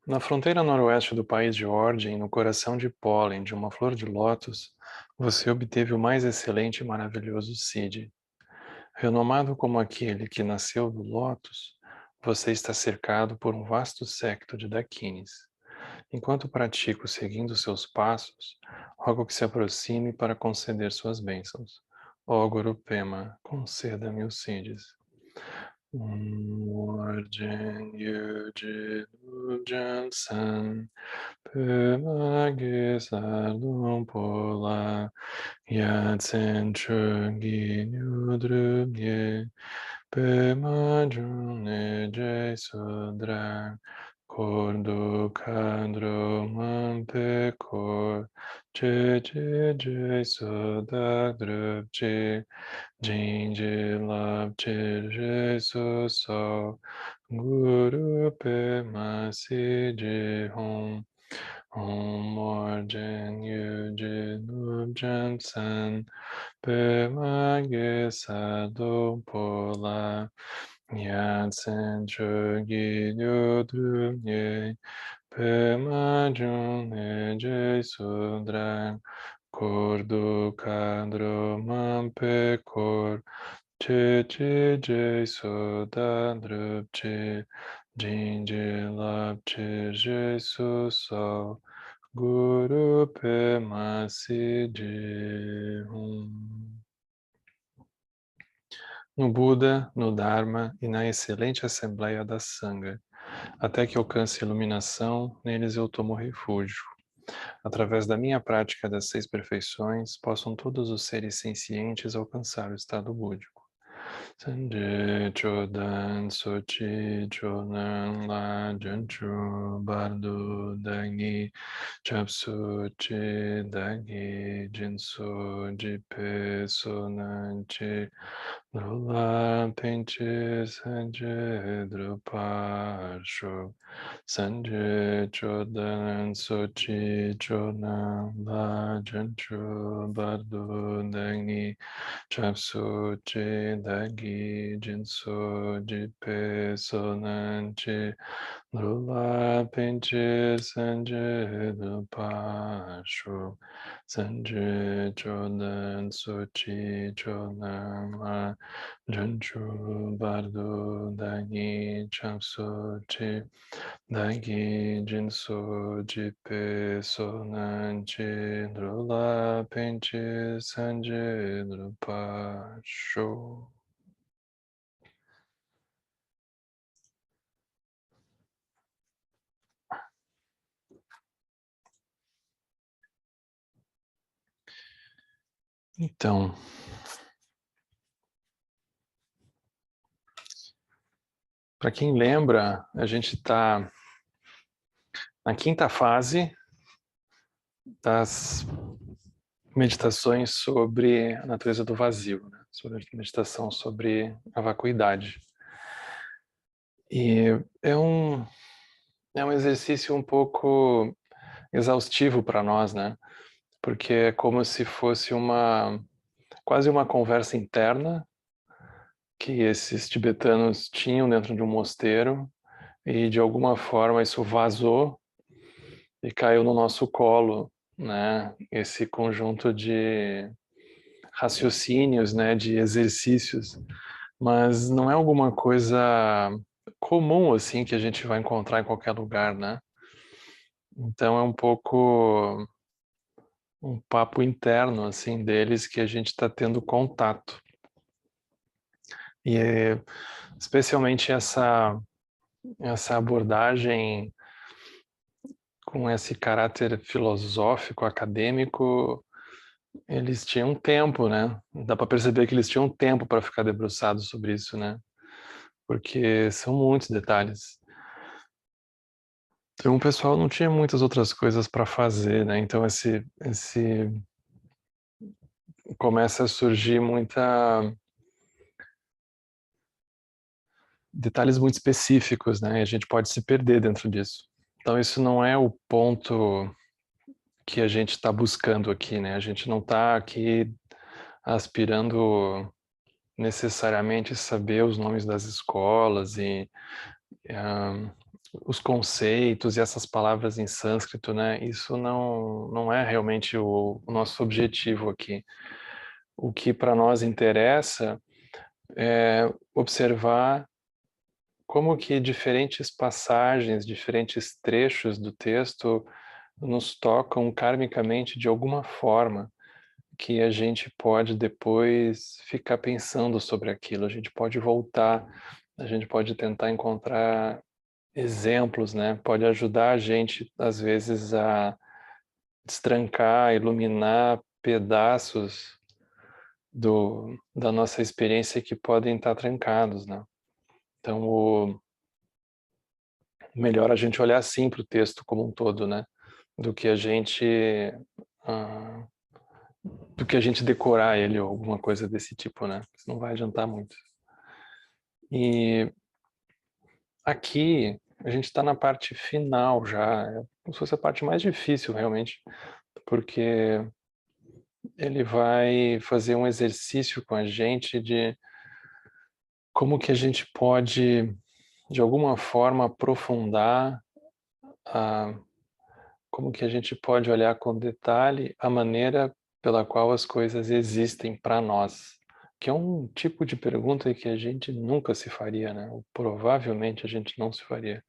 Na fronteira noroeste do país de origem, no coração de pólen de uma flor de lótus, você obteve o mais excelente e maravilhoso Cid. Renomado como aquele que nasceu do lótus, você está cercado por um vasto séquito de daquines. Enquanto pratico seguindo seus passos, rogo que se aproxime para conceder suas bênçãos. Ó Guru Pema, conceda-me os Cides. Origin Yuji Jansan Pemage Salum Pola Yatsen Chungi Nyudrumye Pemajune Jesudra Kordu Kandro Mampekor Che Jesuda Drupche Jinji Labche Jesus So Guru Pema Siji Hom Om Orjen Yujin Ubjan San Pema Gesado Pola Yatsen Chogi Yudrunye Pema June Jesudra Kordu Kadro Mampekor Che Jesu Drupche Jinji Lapche Jesu So Guru Pema Sidi Hum. No Buda, no Dharma e na excelente Assembleia da Sangha, até que alcance iluminação, neles eu tomo refúgio. Através da minha prática das 6 perfeições, possam todos os seres sencientes alcançar o estado búdico. Sanje Chodan Sochi Chonan La Janchu Bardo Dangi Chapsu Chi Dangi Jinsu Jipe Sonanchi Nula Pinche Sanje Drupasho Sanje Chodan Sochi Chonan La Janchu Bardo Dangi Chapsu Chi Dagi Jinsu Jipe Sonanchi Nula Pinche Sanje Drupasho Sanje Chodan Sochi Chonan La Janchu Bardo Dagi Chapsu Chi Dagi Jinsu Jipe Sonanchi Nula Pinche Sanje Drupasho. Então, para quem lembra, a gente está na 5ª fase das meditações sobre a natureza do vazio, né? Sobre a meditação sobre a vacuidade. E é um exercício um pouco exaustivo para nós, né? Porque é como se fosse quase uma conversa interna que esses tibetanos tinham dentro de um mosteiro e de alguma forma isso vazou e caiu no nosso colo, né? Esse conjunto de raciocínios, né? De exercícios, mas não é alguma coisa comum assim que a gente vai encontrar em qualquer lugar, né? Então é um pouco um papo interno assim deles que a gente está tendo contato. E especialmente essa abordagem com esse caráter filosófico, acadêmico, eles tinham tempo, né? Dá para perceber que eles tinham tempo para ficar debruçados sobre isso, né? Porque são muitos detalhes. Então o pessoal não tinha muitas outras coisas para fazer, né? Então esse começa a surgir detalhes muito específicos, né? E a gente pode se perder dentro disso. Então isso não é o ponto que a gente está buscando aqui, né? A gente não está aqui aspirando necessariamente saber os nomes das escolas e os conceitos e essas palavras em sânscrito, né? Isso não é realmente o nosso objetivo aqui. O que para nós interessa é observar como que diferentes passagens, diferentes trechos do texto nos tocam karmicamente de alguma forma, que a gente pode depois ficar pensando sobre aquilo, a gente pode voltar, a gente pode tentar encontrar exemplos, né? Pode ajudar a gente, às vezes, a destrancar, iluminar pedaços da nossa experiência que podem estar trancados, né? Então, melhor a gente olhar assim para o texto como um todo, né? Do que a gente ah, do que a gente decorar ele ou alguma coisa desse tipo, né? Isso não vai adiantar muito. E aqui a gente está na parte final já, é como se fosse a parte mais difícil realmente, porque ele vai fazer um exercício com a gente de como que a gente pode, de alguma forma, aprofundar a, como que a gente pode olhar com detalhe a maneira pela qual as coisas existem para nós, que é um tipo de pergunta que a gente nunca se faria, né? Ou provavelmente a gente não se faria,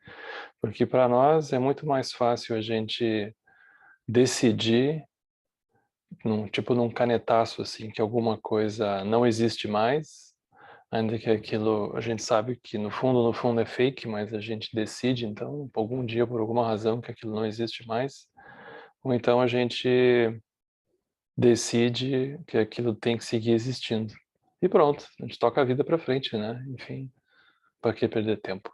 porque para nós é muito mais fácil a gente decidir num canetaço assim que alguma coisa não existe mais, ainda que aquilo a gente sabe que no fundo é fake, mas a gente decide então algum dia por alguma razão que aquilo não existe mais, ou então a gente decide que aquilo tem que seguir existindo. E pronto, a gente toca a vida para frente, né? Enfim, para que perder tempo?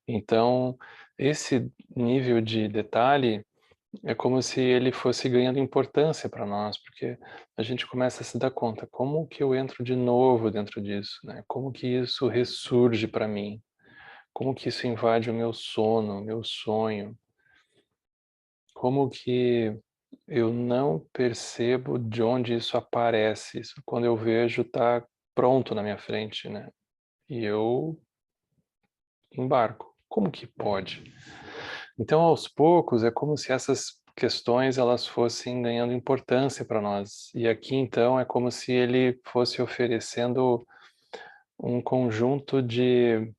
Então, esse nível de detalhe é como se ele fosse ganhando importância para nós, porque a gente começa a se dar conta, como que eu entro de novo dentro disso, né? Como que isso ressurge para mim? Como que isso invade o meu sono, o meu sonho? Como que eu não percebo de onde isso aparece? Isso, quando eu vejo, está pronto na minha frente, né? E eu embarco. Como que pode? Então, aos poucos, é como se essas questões elas fossem ganhando importância para nós. E aqui, então, é como se ele fosse oferecendo um conjunto de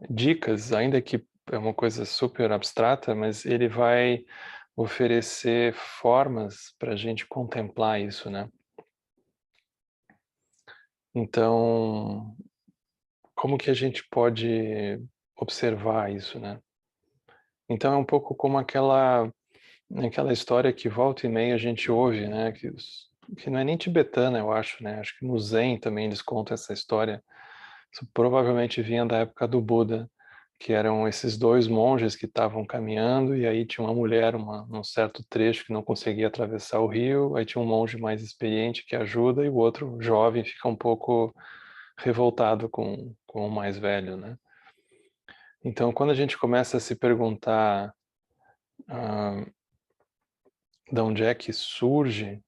dicas, ainda que é uma coisa super abstrata, mas ele vai oferecer formas para a gente contemplar isso, né? Então, como que a gente pode observar isso, né? Então é um pouco como aquela história que volta e meia a gente ouve, né? Que não é nem tibetana, eu acho, né? Acho que no Zen também eles contam essa história. Isso provavelmente vinha da época do Buda, que eram esses dois monges que estavam caminhando e aí tinha uma mulher num certo trecho que não conseguia atravessar o rio, aí tinha um monge mais experiente que ajuda e o outro jovem fica um pouco revoltado com o mais velho, né? Então, quando a gente começa a se perguntar ah, de onde é que surge,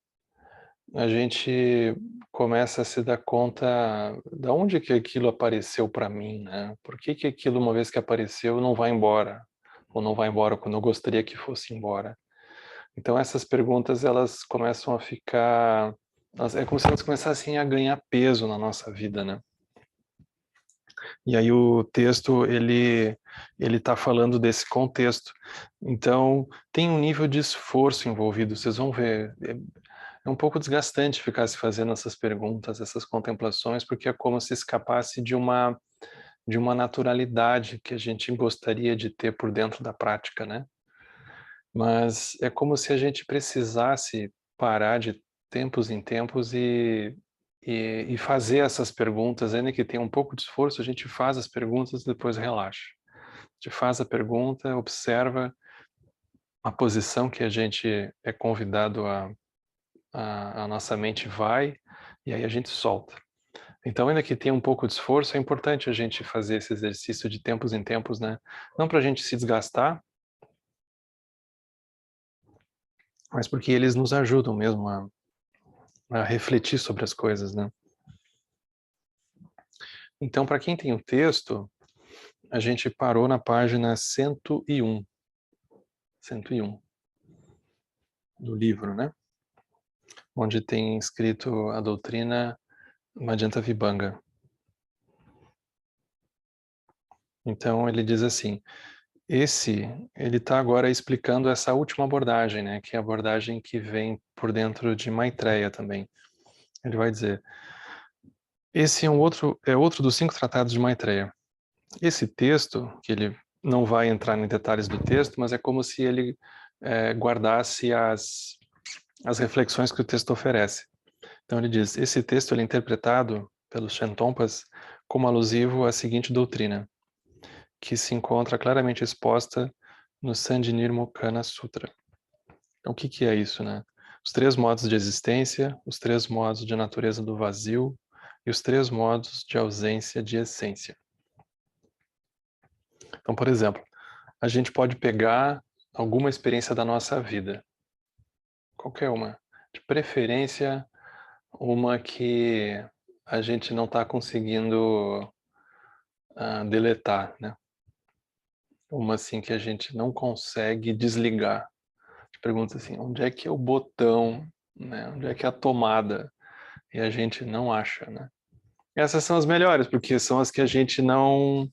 a gente começa a se dar conta de onde que aquilo apareceu para mim, né? Por que que aquilo, uma vez que apareceu, não vai embora? Ou não vai embora quando eu gostaria que fosse embora? Então, essas perguntas, elas começam a ficar... É como se elas começassem a ganhar peso na nossa vida, né? E aí o texto, ele está falando desse contexto. Então, tem um nível de esforço envolvido, vocês vão ver. É um pouco desgastante ficar se fazendo essas perguntas, essas contemplações, porque é como se escapasse de uma naturalidade que a gente gostaria de ter por dentro da prática, né? Mas é como se a gente precisasse parar de tempos em tempos e fazer essas perguntas, ainda que tenha um pouco de esforço, a gente faz as perguntas e depois relaxa. A gente faz a pergunta, observa a posição que a gente é convidado a nossa mente vai, e aí a gente solta. Então, ainda que tenha um pouco de esforço, é importante a gente fazer esse exercício de tempos em tempos, né? Não para a gente se desgastar, mas porque eles nos ajudam mesmo a refletir sobre as coisas, né? Então, para quem tem o texto, a gente parou na página 101. 101 do livro, né? Onde tem escrito a doutrina Madhyanta Vibhanga. Então ele diz assim, ele está agora explicando essa última abordagem, né? Que é a abordagem que vem por dentro de Maitreya também. Ele vai dizer, esse é outro dos 5 tratados de Maitreya. Esse texto, que ele não vai entrar em detalhes do texto, mas é como se ele guardasse as reflexões que o texto oferece. Então ele diz, esse texto ele é interpretado pelos Shentompas como alusivo à seguinte doutrina, que se encontra claramente exposta no Sandinirmukana Sutra. Então o que é isso, né? Os 3 modos de existência, os 3 modos de natureza do vazio e os 3 modos de ausência de essência. Então, por exemplo, a gente pode pegar alguma experiência da nossa vida, qualquer uma, de preferência uma que a gente não está conseguindo deletar, né? Uma assim que a gente não consegue desligar. A gente pergunta assim, onde é que é o botão, né? Onde é que é a tomada? E a gente não acha, né? Essas são as melhores, porque são as que a gente não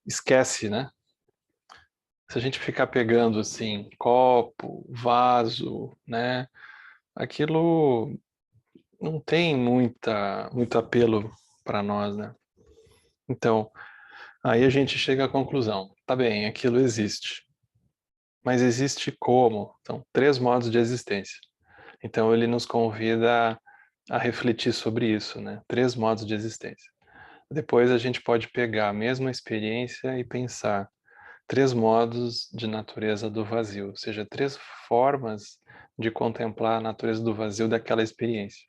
esquece, né? Se a gente ficar pegando assim, copo, vaso, né? Aquilo não tem muito apelo para nós, né? Então, aí a gente chega à conclusão, tá bem, aquilo existe. Mas existe como? Então, 3 modos de existência. Então, ele nos convida a refletir sobre isso, né? 3 modos de existência. Depois a gente pode pegar a mesma experiência e pensar 3 modos de natureza do vazio, ou seja, 3 formas de contemplar a natureza do vazio daquela experiência.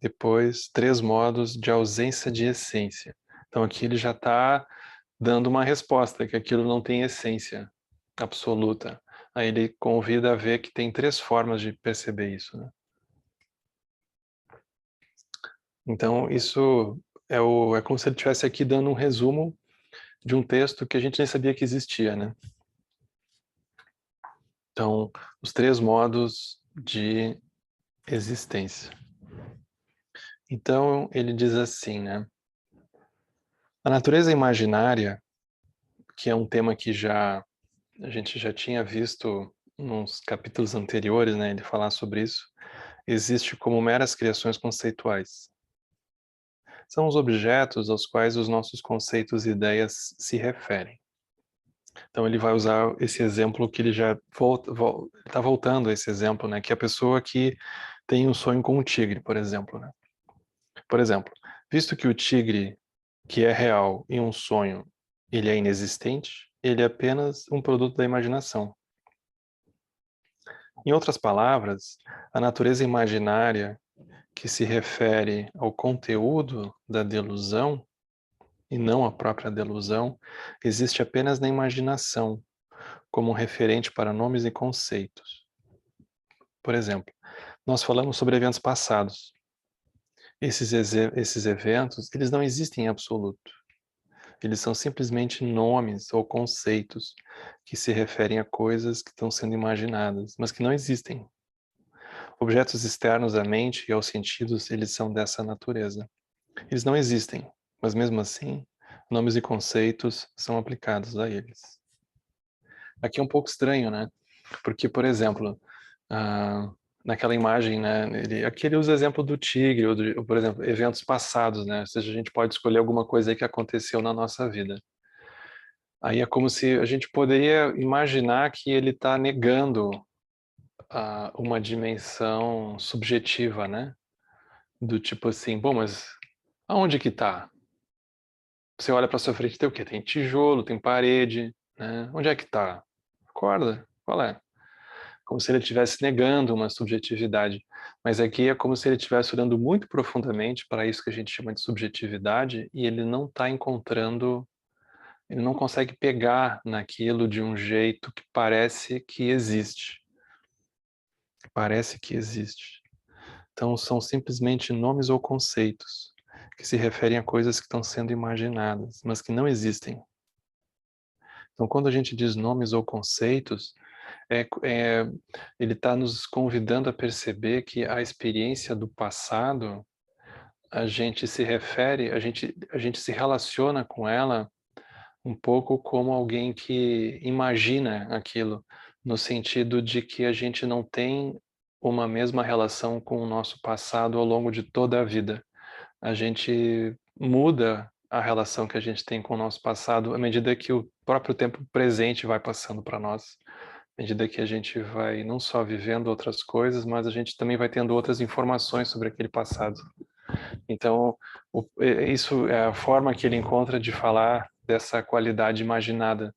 Depois, 3 modos de ausência de essência. Então aqui ele já está dando uma resposta, que aquilo não tem essência absoluta. Aí ele convida a ver que tem 3 formas de perceber isso, né? Então isso é como se ele estivesse aqui dando um resumo de um texto que a gente nem sabia que existia, né? Então, os 3 modos de existência. Então, ele diz assim, né? A natureza imaginária, que é um tema que a gente já tinha visto nos capítulos anteriores, né, ele falar sobre isso, existe como meras criações conceituais. São os objetos aos quais os nossos conceitos e ideias se referem. Então ele vai usar esse exemplo que ele já está voltando a esse exemplo, né, que é a pessoa que tem um sonho com um tigre, por exemplo, né? Por exemplo, visto que o tigre que é real em um sonho, ele é inexistente, ele é apenas um produto da imaginação. Em outras palavras, a natureza imaginária que se refere ao conteúdo da delusão e não à própria delusão, existe apenas na imaginação, como um referente para nomes e conceitos. Por exemplo, nós falamos sobre eventos passados. Esses eventos, eles não existem em absoluto. Eles são simplesmente nomes ou conceitos que se referem a coisas que estão sendo imaginadas, mas que não existem. Objetos externos à mente e aos sentidos, eles são dessa natureza. Eles não existem, mas mesmo assim, nomes e conceitos são aplicados a eles. Aqui é um pouco estranho, né? Porque, por exemplo, naquela imagem, né, aqui ele usa o exemplo do tigre, ou, por exemplo, eventos passados, né? Ou seja, a gente pode escolher alguma coisa aí que aconteceu na nossa vida. Aí é como se a gente poderia imaginar que ele está negando uma dimensão subjetiva, né? Do tipo assim, bom, mas aonde que está? Você olha para sua frente, tem o quê? Tem tijolo, tem parede, né? Onde é que está? Acorda, qual é? Como se ele estivesse negando uma subjetividade. Mas aqui é como se ele estivesse olhando muito profundamente para isso que a gente chama de subjetividade e ele não está encontrando, ele não consegue pegar naquilo de um jeito que parece que existe. Parece que existe. Então são simplesmente nomes ou conceitos que se referem a coisas que estão sendo imaginadas, mas que não existem. Então, quando a gente diz nomes ou conceitos, ele está nos convidando a perceber que a experiência do passado, a gente se refere, a gente se relaciona com ela um pouco como alguém que imagina aquilo, no sentido de que a gente não tem uma mesma relação com o nosso passado ao longo de toda a vida. A gente muda a relação que a gente tem com o nosso passado à medida que o próprio tempo presente vai passando para nós. À medida que a gente vai não só vivendo outras coisas, mas a gente também vai tendo outras informações sobre aquele passado. Então, isso é a forma que ele encontra de falar dessa qualidade imaginada.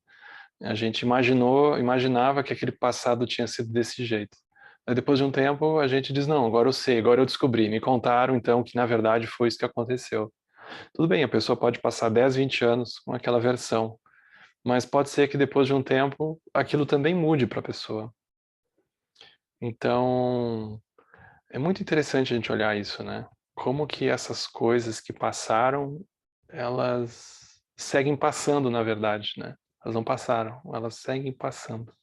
A gente imaginava que aquele passado tinha sido desse jeito. Aí depois de um tempo, a gente diz, não, agora eu sei, agora eu descobri. Me contaram, então, que na verdade foi isso que aconteceu. Tudo bem, a pessoa pode passar 10, 20 anos com aquela versão, mas pode ser que depois de um tempo, aquilo também mude para a pessoa. Então, é muito interessante a gente olhar isso, né? Como que essas coisas que passaram, elas seguem passando, na verdade, né? Elas não passaram, elas seguem passando.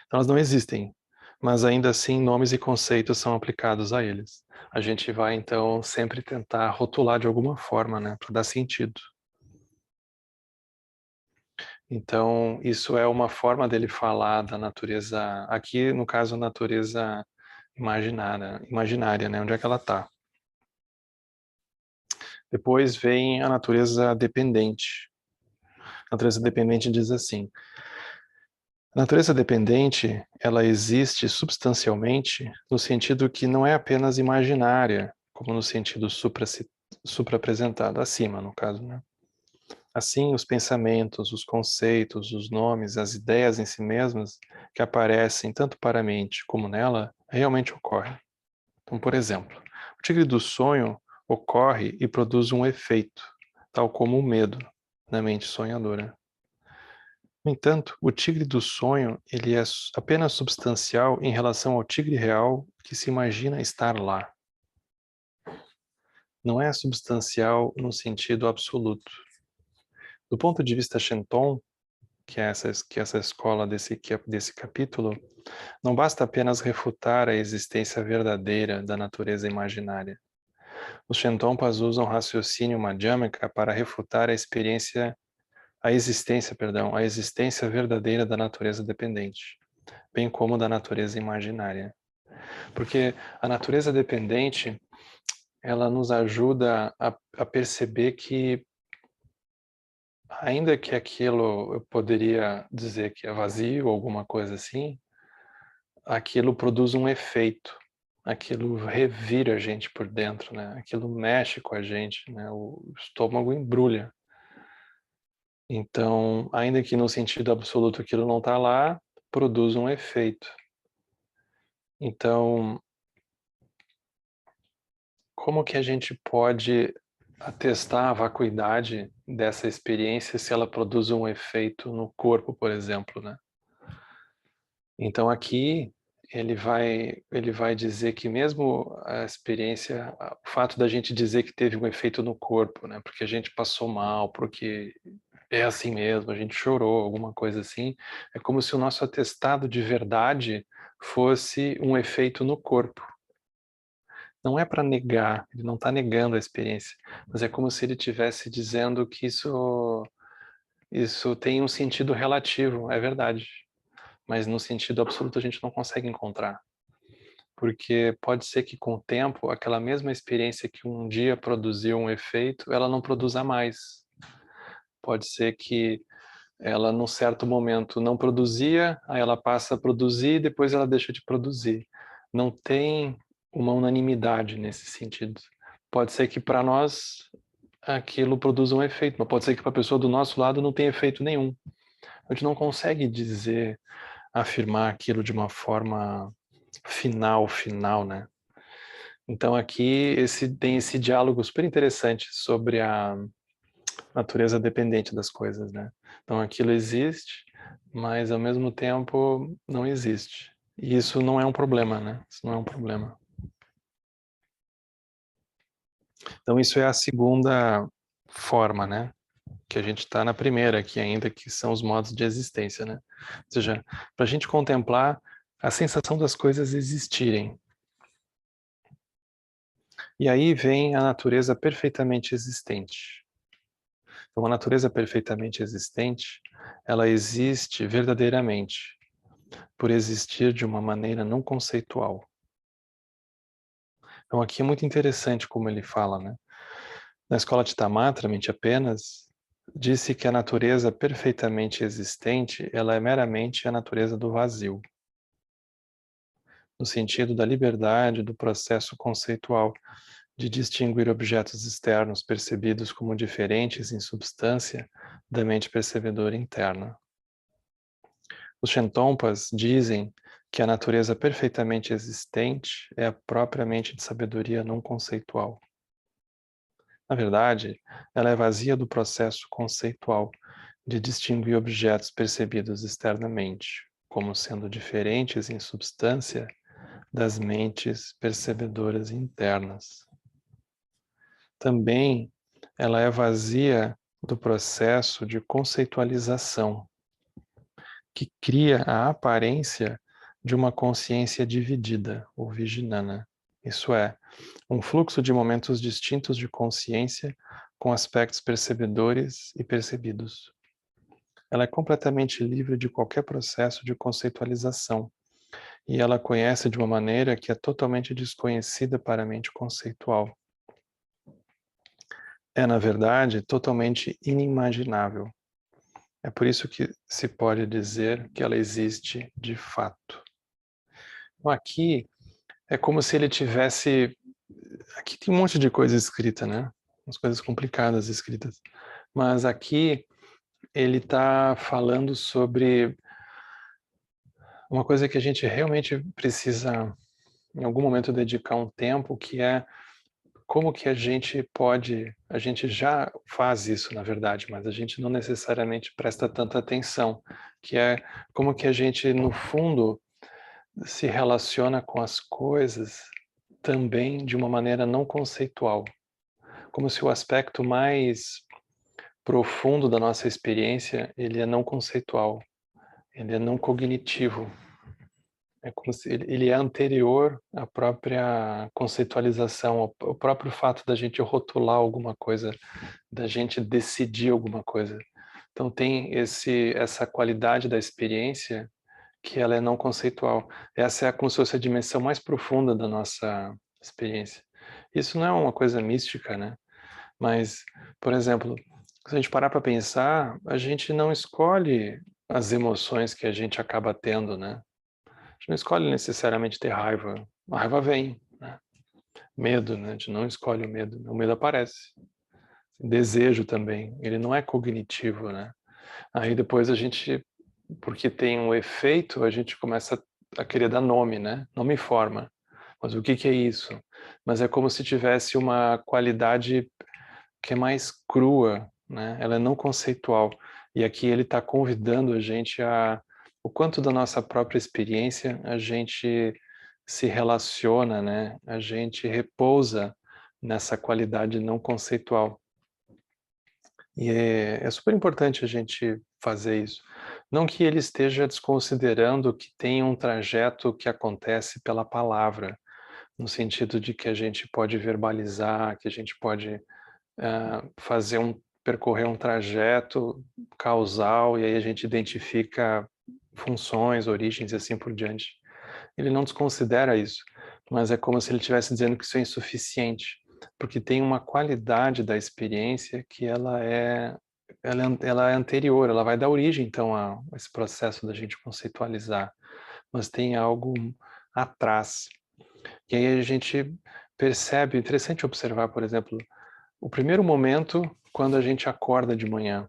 Então, elas não existem, mas ainda assim nomes e conceitos são aplicados a eles. A gente vai, então, sempre tentar rotular de alguma forma, né? Para dar sentido. Então, isso é uma forma dele falar da natureza, aqui no caso, a natureza imaginária, né? Onde é que ela está? Depois vem a natureza dependente. A natureza dependente diz assim: a natureza dependente, ela existe substancialmente no sentido que não é apenas imaginária, como no sentido supra-apresentado, acima, no caso, né? Assim, os pensamentos, os conceitos, os nomes, as ideias em si mesmas que aparecem tanto para a mente como nela, realmente ocorrem. Então, por exemplo, o tigre do sonho ocorre e produz um efeito, tal como o medo na mente sonhadora. No entanto, o tigre do sonho, ele é apenas substancial em relação ao tigre real que se imagina estar lá. Não é substancial no sentido absoluto. Do ponto de vista Shenton, que é essa escola desse capítulo, não basta apenas refutar a existência verdadeira da natureza imaginária. Os Shentonpas usam raciocínio madhyamaka para refutar a existência verdadeira da natureza dependente, bem como da natureza imaginária. Porque a natureza dependente, ela nos ajuda a perceber que, ainda que aquilo eu poderia dizer que é vazio ou alguma coisa assim, aquilo produz um efeito, aquilo revira a gente por dentro, né? Aquilo mexe com a gente, né? O estômago embrulha. Então, ainda que no sentido absoluto aquilo não está lá, produz um efeito. Então, como que a gente pode atestar a vacuidade dessa experiência se ela produz um efeito no corpo, por exemplo, né? Então aqui ele vai dizer que mesmo a experiência, o fato da gente dizer que teve um efeito no corpo, né? Porque a gente passou mal, porque é assim mesmo, a gente chorou, alguma coisa assim, é como se o nosso atestado de verdade fosse um efeito no corpo. Não é para negar, ele não está negando a experiência, mas é como se ele estivesse dizendo que isso tem um sentido relativo, é verdade, mas no sentido absoluto a gente não consegue encontrar. Porque pode ser que com o tempo, aquela mesma experiência que um dia produziu um efeito, ela não produza mais. Pode ser que ela, num certo momento, não produzia, aí ela passa a produzir e depois ela deixa de produzir. Não tem uma unanimidade nesse sentido. Pode ser que para nós aquilo produza um efeito, mas pode ser que para a pessoa do nosso lado não tenha efeito nenhum. A gente não consegue dizer, afirmar aquilo de uma forma final, né? Então aqui tem esse diálogo super interessante sobre a natureza dependente das coisas, né? Então aquilo existe, mas ao mesmo tempo não existe. E isso não é um problema, né? Isso não é um problema. Então isso é a segunda forma, né? que a gente está na primeira aqui ainda, que são os modos de existência, né? Ou seja, para a gente contemplar a sensação das coisas existirem. E aí vem a natureza perfeitamente existente. Então, a natureza perfeitamente existente, ela existe verdadeiramente, por existir de uma maneira não conceitual. Então, aqui é muito interessante como ele fala, né? Na escola de Tamatra, mente apenas, disse que a natureza perfeitamente existente, ela é meramente a natureza do vazio, no sentido da liberdade do processo conceitual de distinguir objetos externos percebidos como diferentes em substância da mente percebedora interna. Os Shentompas dizem que a natureza perfeitamente existente é a própria mente de sabedoria não conceitual. Na verdade, ela é vazia do processo conceitual de distinguir objetos percebidos externamente, como sendo diferentes em substância das mentes percebedoras internas. Também ela é vazia do processo de conceitualização, que cria a aparência de uma consciência dividida, ou vijnana. Isso é, um fluxo de momentos distintos de consciência com aspectos percebedores e percebidos. Ela é completamente livre de qualquer processo de conceitualização, e ela conhece de uma maneira que é totalmente desconhecida para a mente conceitual. É, na verdade, totalmente inimaginável. É por isso que se pode dizer que ela existe de fato. Então, aqui é como se ele tivesse... Aqui tem um monte de coisa escrita, né? Umas coisas complicadas escritas. Mas aqui ele está falando sobre uma coisa que a gente realmente precisa, em algum momento, dedicar um tempo, que é como que a gente pode... A gente já faz isso, na verdade, mas a gente não necessariamente presta tanta atenção, que é como que a gente, no fundo, se relaciona com as coisas também de uma maneira não conceitual. Como se o aspecto mais profundo da nossa experiência, ele é não conceitual, ele é não cognitivo. É como se ele é anterior à própria conceitualização, ao próprio fato da gente rotular alguma coisa, da gente decidir alguma coisa. Então tem essa qualidade da experiência que ela é não conceitual. Essa é como se fosse a dimensão mais profunda da nossa experiência. Isso não é uma coisa mística, né? Mas, por exemplo, se a gente parar para pensar, a gente não escolhe as emoções que a gente acaba tendo, né? A gente não escolhe necessariamente ter raiva. A raiva vem, né? Medo, né? A gente não escolhe o medo aparece. Desejo também, ele não é cognitivo, né? Aí depois a gente, porque tem um efeito, a gente começa a querer dar nome, né? Nome e forma. Mas o que que é isso? Mas é como se tivesse uma qualidade que é mais crua, né? Ela é não conceitual. E aqui ele está convidando a gente a... O quanto da nossa própria experiência a gente se relaciona, né? A gente repousa nessa qualidade não conceitual. E é super importante a gente fazer isso. Não que ele esteja desconsiderando que tem um trajeto que acontece pela palavra, no sentido de que a gente pode verbalizar, que a gente pode percorrer um trajeto causal e aí a gente identifica funções, origens e assim por diante. Ele não desconsidera isso, mas é como se ele estivesse dizendo que isso é insuficiente, porque tem uma qualidade da experiência que ela é anterior, ela vai dar origem então a esse processo da gente conceitualizar, mas tem algo atrás. E aí a gente percebe, interessante observar, por exemplo, o primeiro momento quando a gente acorda de manhã,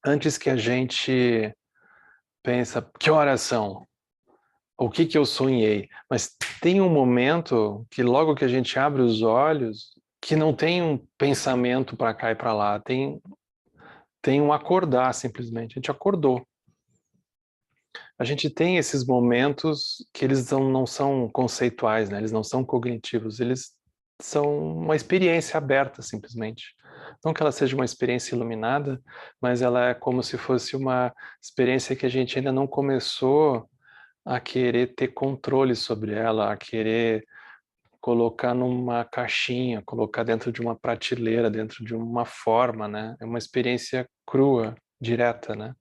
antes que a gente pensa, que horas são? O que que eu sonhei? Mas tem um momento que logo que a gente abre os olhos, que não tem um pensamento para cá e para lá, tem um acordar simplesmente, a gente acordou. A gente tem esses momentos que eles não são conceituais, né? Eles não são cognitivos, eles são uma experiência aberta simplesmente. Não que ela seja uma experiência iluminada, mas ela é como se fosse uma experiência que a gente ainda não começou a querer ter controle sobre ela, a querer colocar numa caixinha, colocar dentro de uma prateleira, dentro de uma forma, né? É uma experiência crua, direta, né?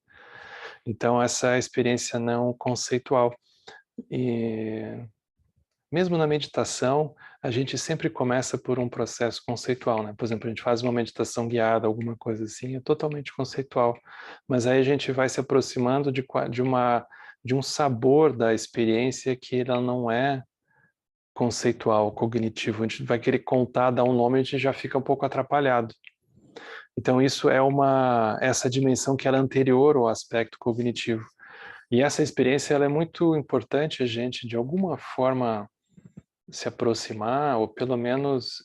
Então essa experiência não conceitual. E mesmo na meditação, a gente sempre começa por um processo conceitual, né? Por exemplo, a gente faz uma meditação guiada, alguma coisa assim, é totalmente conceitual. Mas aí a gente vai se aproximando de um sabor da experiência que ela não é conceitual, cognitivo. A gente vai querer contar, dar um nome, a gente já fica um pouco atrapalhado. Então isso é essa dimensão que ela é anterior ao aspecto cognitivo. E essa experiência ela é muito importante a gente, de alguma forma, se aproximar, ou pelo menos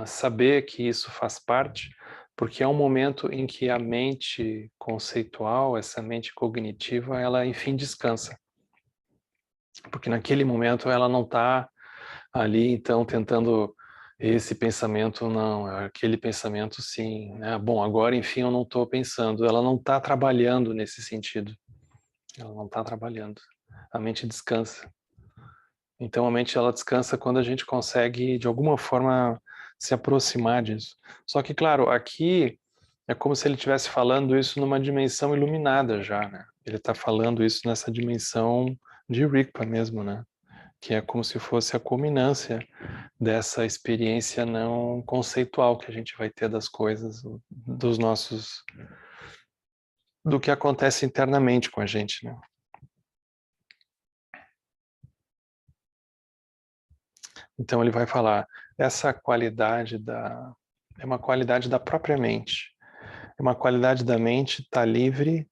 saber que isso faz parte, porque é um momento em que a mente conceitual, essa mente cognitiva, ela enfim descansa. Porque naquele momento ela não está ali, então, tentando esse pensamento, não, aquele pensamento, sim, né? Bom, agora, enfim, eu não estou pensando. Ela não está trabalhando nesse sentido. Ela não está trabalhando. A mente descansa. Então, a mente, ela descansa quando a gente consegue, de alguma forma, se aproximar disso. Só que, claro, aqui é como se ele estivesse falando isso numa dimensão iluminada já, né? Ele está falando isso nessa dimensão de Rigpa mesmo, né? Que é como se fosse a culminância dessa experiência não conceitual que a gente vai ter das coisas, dos nossos, do que acontece internamente com a gente, né? Então ele vai falar, essa qualidade é uma qualidade da própria mente, é uma qualidade da mente estar livre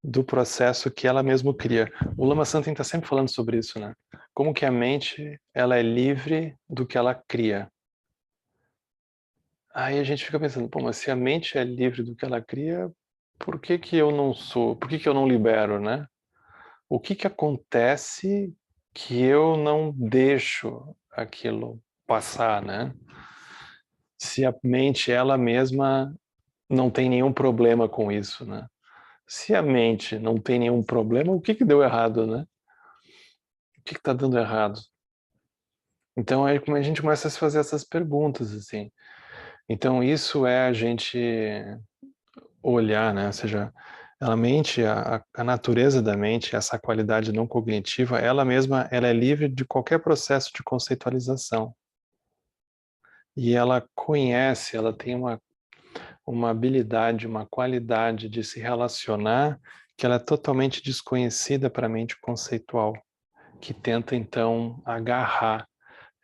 do processo que ela mesma cria. O Lama Santen está sempre falando sobre isso, né? Como que a mente ela é livre do que ela cria. Aí a gente fica pensando, pô, mas se a mente é livre do que ela cria, por que que eu não sou? Por que que eu não libero, né? O que que acontece que eu não deixo aquilo passar, né? Se a mente ela mesma não tem nenhum problema com isso, né? Se a mente não tem nenhum problema, o que que deu errado, né? O que que tá dando errado? Então aí como a gente começa a se fazer essas perguntas assim. Então isso é a gente olhar, né? Ou seja, a mente, a natureza da mente, essa qualidade não cognitiva, ela mesma, ela é livre de qualquer processo de conceitualização. E ela conhece, ela tem uma habilidade, uma qualidade de se relacionar que ela é totalmente desconhecida para a mente conceitual, que tenta então agarrar,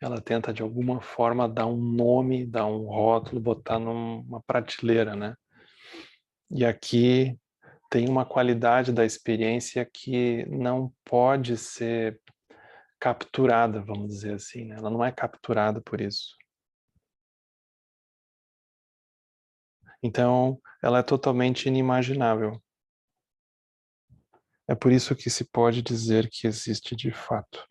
ela tenta de alguma forma dar um nome, dar um rótulo, botar numa prateleira, né? E aqui tem uma qualidade da experiência que não pode ser capturada, vamos dizer assim, né? Ela não é capturada por isso. Então, ela é totalmente inimaginável. É por isso que se pode dizer que existe de fato.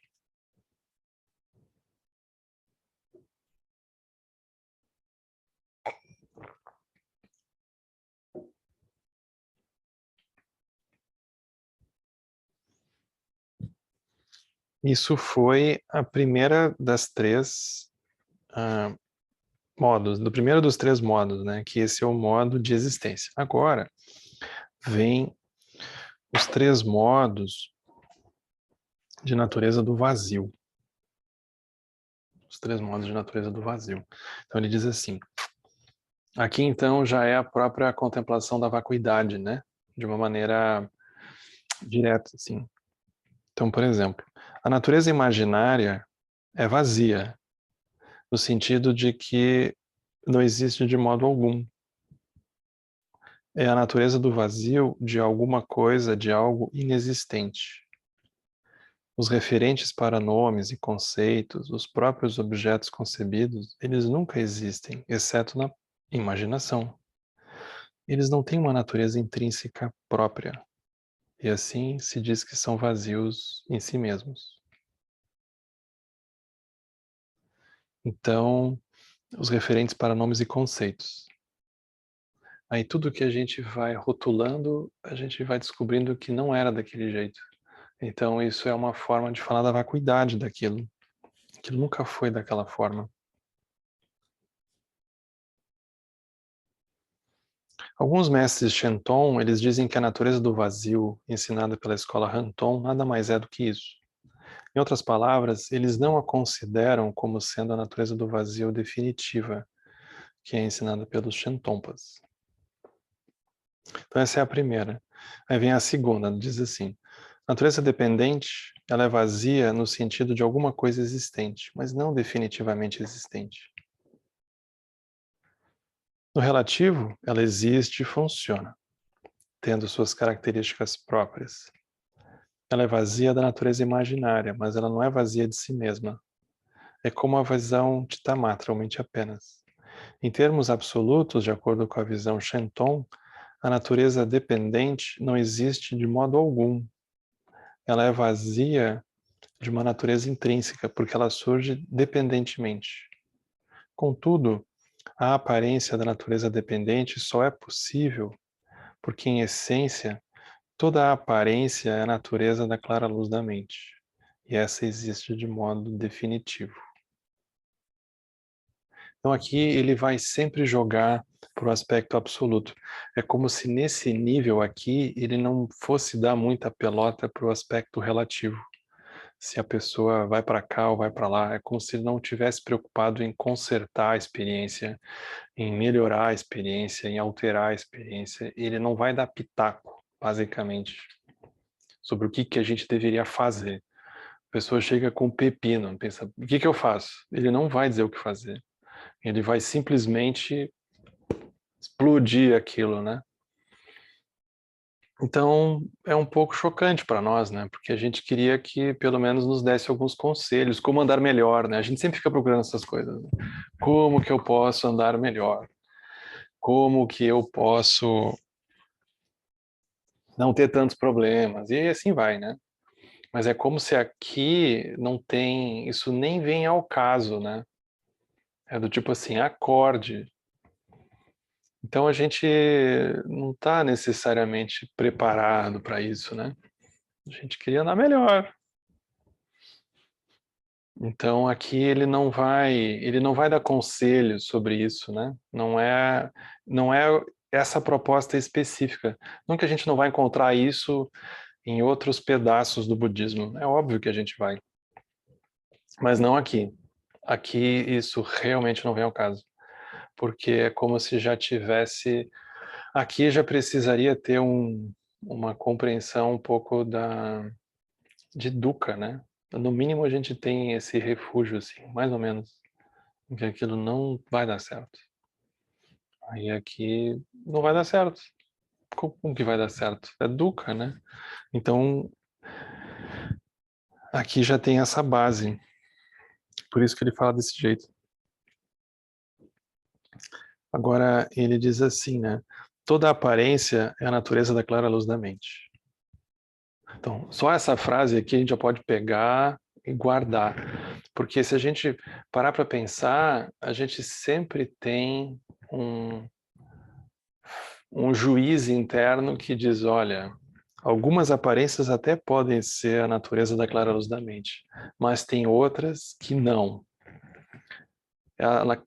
Isso foi a primeira das três modos, do primeiro dos três modos, né? Que esse é o modo de existência. Agora, vem os três modos de natureza do vazio. Os três modos de natureza do vazio. Então ele diz assim, aqui então já é a própria contemplação da vacuidade, né? De uma maneira direta, assim. Então, por exemplo, a natureza imaginária é vazia, no sentido de que não existe de modo algum. É a natureza do vazio de alguma coisa, de algo inexistente. Os referentes para nomes e conceitos, os próprios objetos concebidos, eles nunca existem, exceto na imaginação. Eles não têm uma natureza intrínseca própria, e assim se diz que são vazios em si mesmos. Então, os referentes para nomes e conceitos. Aí tudo que a gente vai rotulando, a gente vai descobrindo que não era daquele jeito. Então isso é uma forma de falar da vacuidade daquilo. Aquilo nunca foi daquela forma. Alguns mestres Shenton, eles dizem que a natureza do vazio, ensinada pela escola Hanton, nada mais é do que isso. Em outras palavras, eles não a consideram como sendo a natureza do vazio definitiva, que é ensinada pelos Shentonpas. Então essa é a primeira. Aí vem a segunda, diz assim: natureza dependente, ela é vazia no sentido de alguma coisa existente, mas não definitivamente existente. No relativo, ela existe e funciona, tendo suas características próprias. Ela é vazia da natureza imaginária, mas ela não é vazia de si mesma. É como a visão de Tamatra, ou mente apenas. Em termos absolutos, de acordo com a visão Shenton, a natureza dependente não existe de modo algum. Ela é vazia de uma natureza intrínseca, porque ela surge dependentemente. Contudo, a aparência da natureza dependente só é possível porque, em essência, toda a aparência é a natureza da clara luz da mente, e essa existe de modo definitivo. Então aqui ele vai sempre jogar para o aspecto absoluto. É como se nesse nível aqui ele não fosse dar muita pelota para o aspecto relativo. Se a pessoa vai para cá ou vai para lá, é como se ele não tivesse preocupado em consertar a experiência, em melhorar a experiência, em alterar a experiência. Ele não vai dar pitaco, basicamente, sobre o que a gente deveria fazer. A pessoa chega com pepino, pensa, o que eu faço? Ele não vai dizer o que fazer. Ele vai simplesmente explodir aquilo, né? Então, é um pouco chocante para nós, né? Porque a gente queria que pelo menos nos desse alguns conselhos, como andar melhor, né? A gente sempre fica procurando essas coisas. Né? Como que eu posso andar melhor? Como que eu posso não ter tantos problemas? E assim vai, né? Mas é como se aqui não tem, isso nem vem ao caso, né? É do tipo assim, acorde. Então a gente não está necessariamente preparado para isso, né? A gente queria andar melhor. Então aqui ele não vai dar conselhos sobre isso, né? Não é essa proposta específica. Não que a gente não vai encontrar isso em outros pedaços do budismo. É óbvio que a gente vai, mas não aqui. Aqui isso realmente não vem ao caso, porque é como se já tivesse. Aqui já precisaria ter uma compreensão um pouco de dukkha, né? No mínimo a gente tem esse refúgio, assim, mais ou menos, em que aquilo não vai dar certo. Aí aqui não vai dar certo. Como que vai dar certo? É dukkha, né? Então aqui já tem essa base. Por isso que ele fala desse jeito. Agora ele diz assim, né? Toda aparência é a natureza da clara luz da mente. Então, só essa frase aqui a gente já pode pegar e guardar. Porque se a gente parar para pensar, a gente sempre tem um, um juiz interno que diz, olha, algumas aparências até podem ser a natureza da clara luz da mente, mas tem outras que não.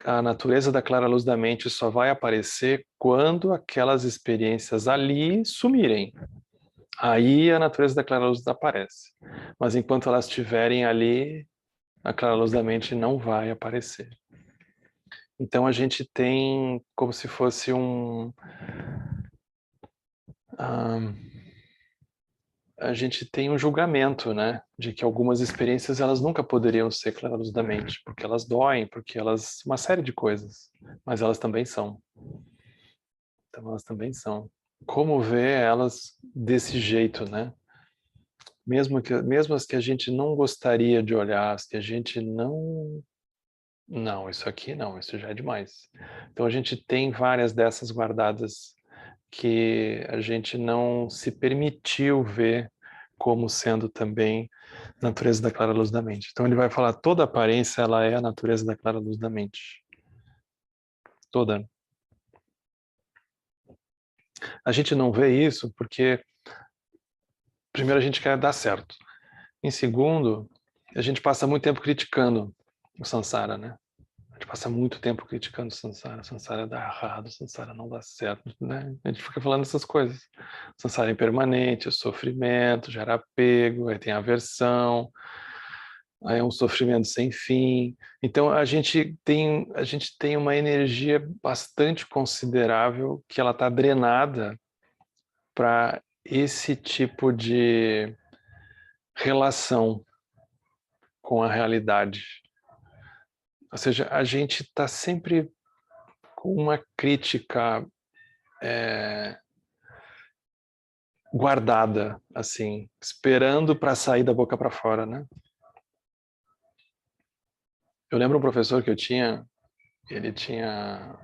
A natureza da clara luz da mente só vai aparecer quando aquelas experiências ali sumirem. Aí a natureza da clara luz aparece. Mas enquanto elas estiverem ali, a clara luz da mente não vai aparecer. Então a gente tem como se fosse a gente tem um julgamento, né, de que algumas experiências elas nunca poderiam ser clara luz da mente, porque elas doem, porque elas uma série de coisas, mas elas também são. Então elas também são. Como ver elas desse jeito, né? Mesmo as que a gente não gostaria de olhar, as que a gente não, isso aqui não, isso já é demais. Então a gente tem várias dessas guardadas que a gente não se permitiu ver como sendo também natureza da clara luz da mente. Então ele vai falar toda aparência ela é a natureza da clara luz da mente. Toda. A gente não vê isso porque, primeiro, a gente quer dar certo. Em segundo, a gente passa muito tempo criticando o samsara, né? A gente passa muito tempo criticando o samsara dá errado, o samsara não dá certo, né? A gente fica falando essas coisas. O samsara é impermanente, o sofrimento, gera apego, aí tem aversão, aí é um sofrimento sem fim. Então a gente tem uma energia bastante considerável que ela está drenada para esse tipo de relação com a realidade. Ou seja, a gente está sempre com uma crítica guardada, assim, esperando para sair da boca para fora, né? Eu lembro um professor que eu tinha, ele tinha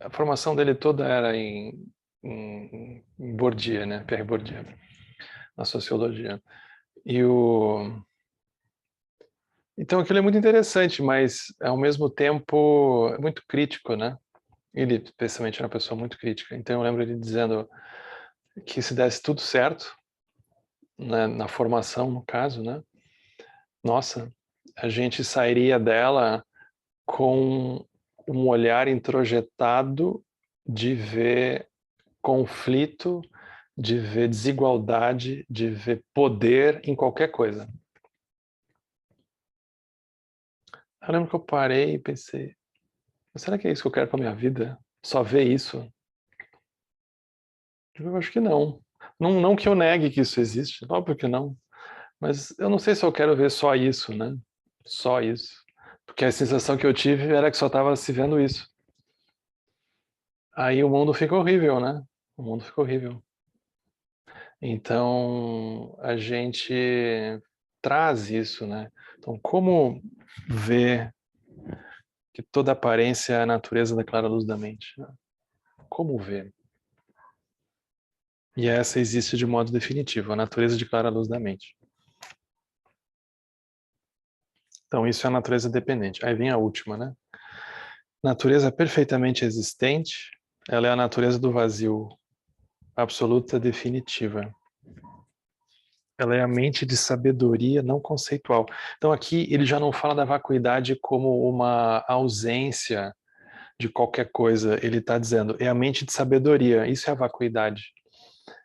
a formação dele toda era em Bourdieu, né? Pierre Bourdieu, na sociologia. E então aquilo é muito interessante, mas ao mesmo tempo é muito crítico, né? Ele, especialmente, era uma pessoa muito crítica. Então eu lembro ele dizendo que se desse tudo certo, né, na formação, no caso, né? Nossa, a gente sairia dela com um olhar introjetado de ver conflito, de ver desigualdade, de ver poder em qualquer coisa. Eu lembro que eu parei e pensei, será que é isso que eu quero para minha vida? Só ver isso? Eu acho que não. Não, não que eu negue que isso existe, óbvio que não. Mas eu não sei se eu quero ver só isso, né? Só isso. Porque a sensação que eu tive era que só estava se vendo isso. Aí o mundo fica horrível, né? O mundo fica horrível. Então, a gente traz isso, né? Então, como ver que toda aparência é a natureza da clara luz da mente? Né? Como ver? E essa existe de modo definitivo, a natureza de clara luz da mente. Então, isso é a natureza dependente. Aí vem a última, né? Natureza perfeitamente existente, ela é a natureza do vazio, absoluta, definitiva. Ela é a mente de sabedoria não conceitual. Então aqui ele já não fala da vacuidade como uma ausência de qualquer coisa. Ele está dizendo, é a mente de sabedoria, isso é a vacuidade.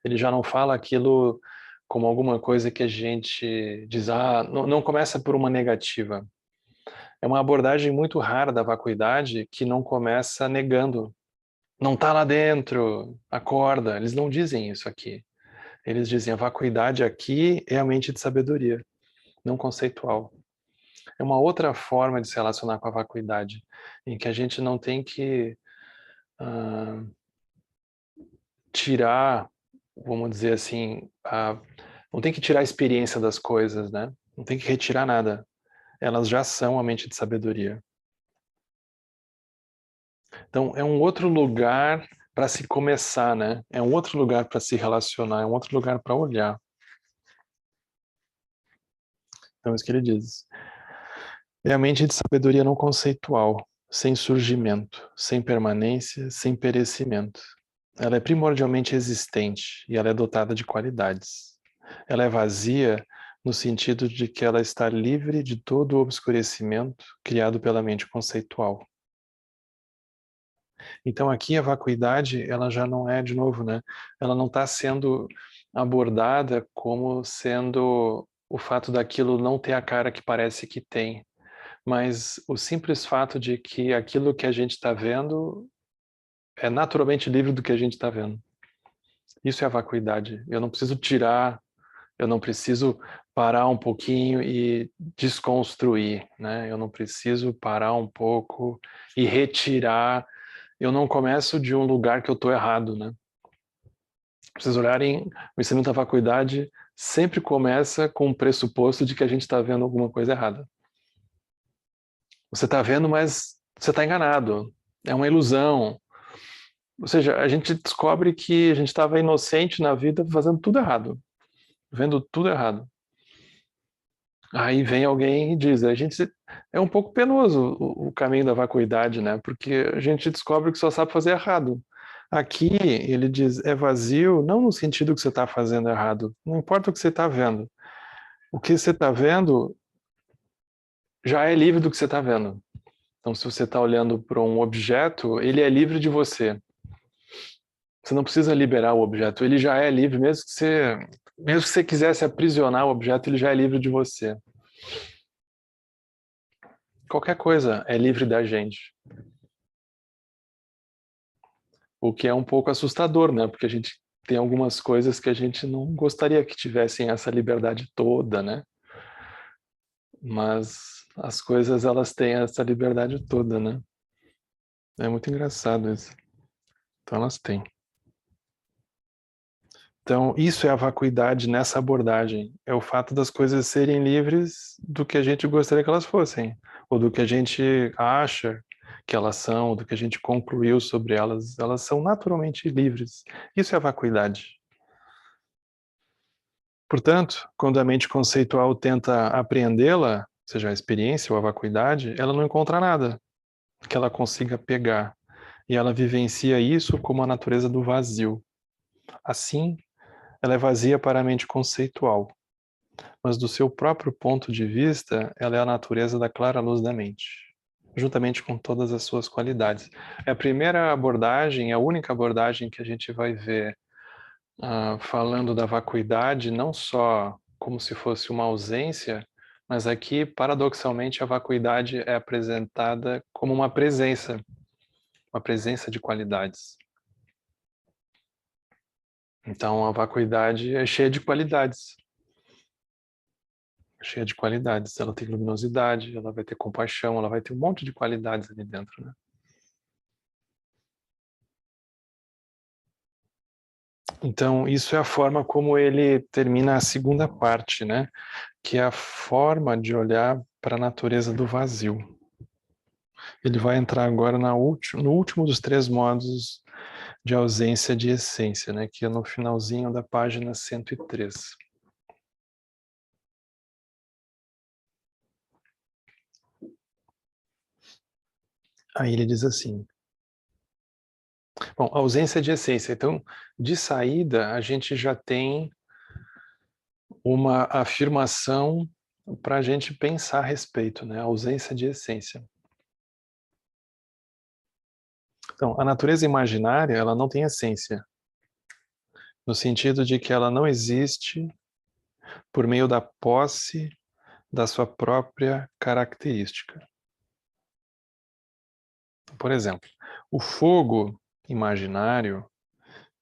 Ele já não fala aquilo como alguma coisa que a gente diz, não, não começa por uma negativa. É uma abordagem muito rara da vacuidade que não começa negando. Não está lá dentro, acorda. Eles não dizem isso aqui. Eles dizem a vacuidade aqui é a mente de sabedoria, não conceitual. É uma outra forma de se relacionar com a vacuidade, em que a gente não tem que uh, tirar, vamos dizer assim, não tem que tirar a experiência das coisas, né? Não tem que retirar nada. Elas já são a mente de sabedoria. Então, é um outro lugar para se começar, né? É um outro lugar para se relacionar, é um outro lugar para olhar. Então, é isso que ele diz. É a mente de sabedoria não conceitual, sem surgimento, sem permanência, sem perecimento. Ela é primordialmente existente e ela é dotada de qualidades. Ela é vazia no sentido de que ela está livre de todo o obscurecimento criado pela mente conceitual. Então aqui a vacuidade, ela já não é, de novo, né? Ela não está sendo abordada como sendo o fato daquilo não ter a cara que parece que tem, mas o simples fato de que aquilo que a gente está vendo é naturalmente livre do que a gente está vendo. Isso é a vacuidade. Eu não preciso tirar, eu não preciso parar um pouquinho e desconstruir, né? Eu não preciso parar um pouco e retirar. Eu não começo de um lugar que eu estou errado, né? Vocês olharem, o ensinamento da vacuidade sempre começa com o pressuposto de que a gente está vendo alguma coisa errada. Você está vendo, mas você está enganado. É uma ilusão. Ou seja, a gente descobre que a gente estava inocente na vida fazendo tudo errado, vendo tudo errado. Aí vem alguém e diz, a gente é um pouco penoso o caminho da vacuidade, né? Porque a gente descobre que só sabe fazer errado. Aqui ele diz, é vazio, não no sentido que você está fazendo errado. Não importa o que você está vendo. O que você está vendo já é livre do que você está vendo. Então, se você está olhando para um objeto, ele é livre de você. Você não precisa liberar o objeto, ele já é livre, mesmo que você quisesse aprisionar o objeto, ele já é livre de você. Qualquer coisa é livre da gente. O que é um pouco assustador, né? Porque a gente tem algumas coisas que a gente não gostaria que tivessem essa liberdade toda, né? Mas as coisas, elas têm essa liberdade toda, né? É muito engraçado isso. Então elas têm. Então, isso é a vacuidade nessa abordagem. É o fato das coisas serem livres do que a gente gostaria que elas fossem, ou do que a gente acha que elas são, ou do que a gente concluiu sobre elas. Elas são naturalmente livres. Isso é a vacuidade. Portanto, quando a mente conceitual tenta apreendê-la, seja a experiência ou a vacuidade, ela não encontra nada que ela consiga pegar. E ela vivencia isso como a natureza do vazio. Assim, ela é vazia para a mente conceitual, mas do seu próprio ponto de vista, ela é a natureza da clara luz da mente, juntamente com todas as suas qualidades. É a primeira abordagem, a única abordagem que a gente vai ver falando da vacuidade, não só como se fosse uma ausência, mas aqui, paradoxalmente, a vacuidade é apresentada como uma presença de qualidades. Então, a vacuidade é cheia de qualidades. Cheia de qualidades. Ela tem luminosidade, ela vai ter compaixão, ela vai ter um monte de qualidades ali dentro, né? Então, isso é a forma como ele termina a segunda parte, né? Que é a forma de olhar para a natureza do vazio. Ele vai entrar agora no último dos três modos de ausência de essência, né? Que é no finalzinho da página 103. Aí ele diz assim, bom, ausência de essência. Então, de saída, a gente já tem uma afirmação para a gente pensar a respeito, né? A ausência de essência. Então, a natureza imaginária, ela não tem essência, no sentido de que ela não existe por meio da posse da sua própria característica. Por exemplo, o fogo imaginário,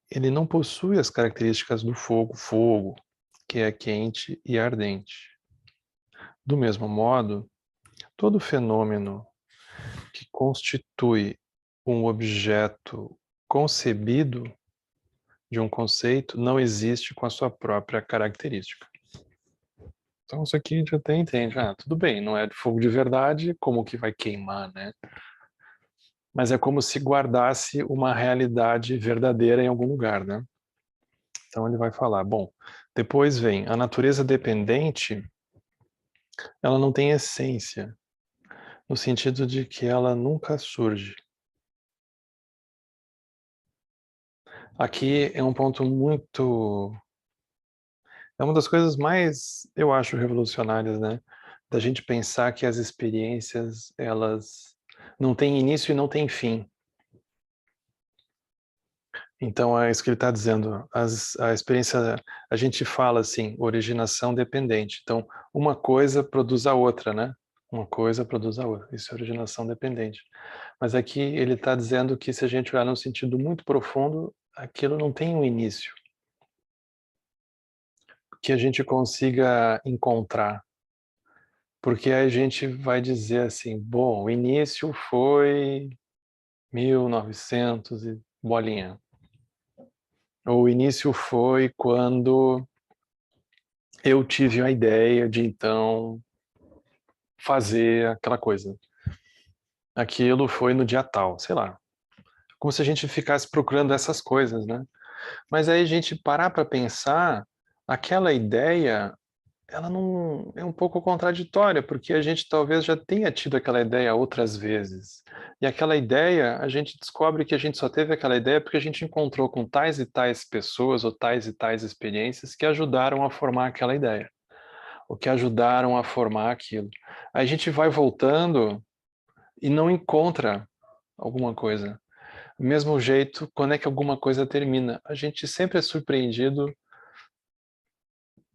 ele não possui as características do fogo, que é quente e ardente. Do mesmo modo, todo fenômeno que constitui um objeto concebido de um conceito não existe com a sua própria característica. Então isso aqui a gente até entende. Tudo bem, não é de fogo de verdade, como que vai queimar, né? Mas é como se guardasse uma realidade verdadeira em algum lugar, né? Então ele vai falar, bom, depois vem a natureza dependente, ela não tem essência, no sentido de que ela nunca surge. Aqui é um ponto muito... É uma das coisas mais, eu acho, revolucionárias, né? Da gente pensar que as experiências, elas não têm início e não têm fim. Então, é isso que ele está dizendo. A experiência, a gente fala assim, originação dependente. Então, uma coisa produz a outra, né? Uma coisa produz a outra. Isso é originação dependente. Mas aqui ele está dizendo que se a gente olhar num sentido muito profundo, aquilo não tem um início que a gente consiga encontrar. Porque aí a gente vai dizer assim, bom, o início foi 1900 e bolinha. O início foi quando eu tive a ideia de então fazer aquela coisa. Aquilo foi no dia tal, sei lá. Como se a gente ficasse procurando essas coisas, né? Mas aí a gente parar para pensar, aquela ideia, ela não é um pouco contraditória, porque a gente talvez já tenha tido aquela ideia outras vezes. E aquela ideia, a gente descobre que a gente só teve aquela ideia porque a gente encontrou com tais e tais pessoas ou tais e tais experiências que ajudaram a formar aquela ideia, ou que ajudaram a formar aquilo. Aí a gente vai voltando e não encontra alguma coisa. Do mesmo jeito, quando é que alguma coisa termina? A gente sempre é surpreendido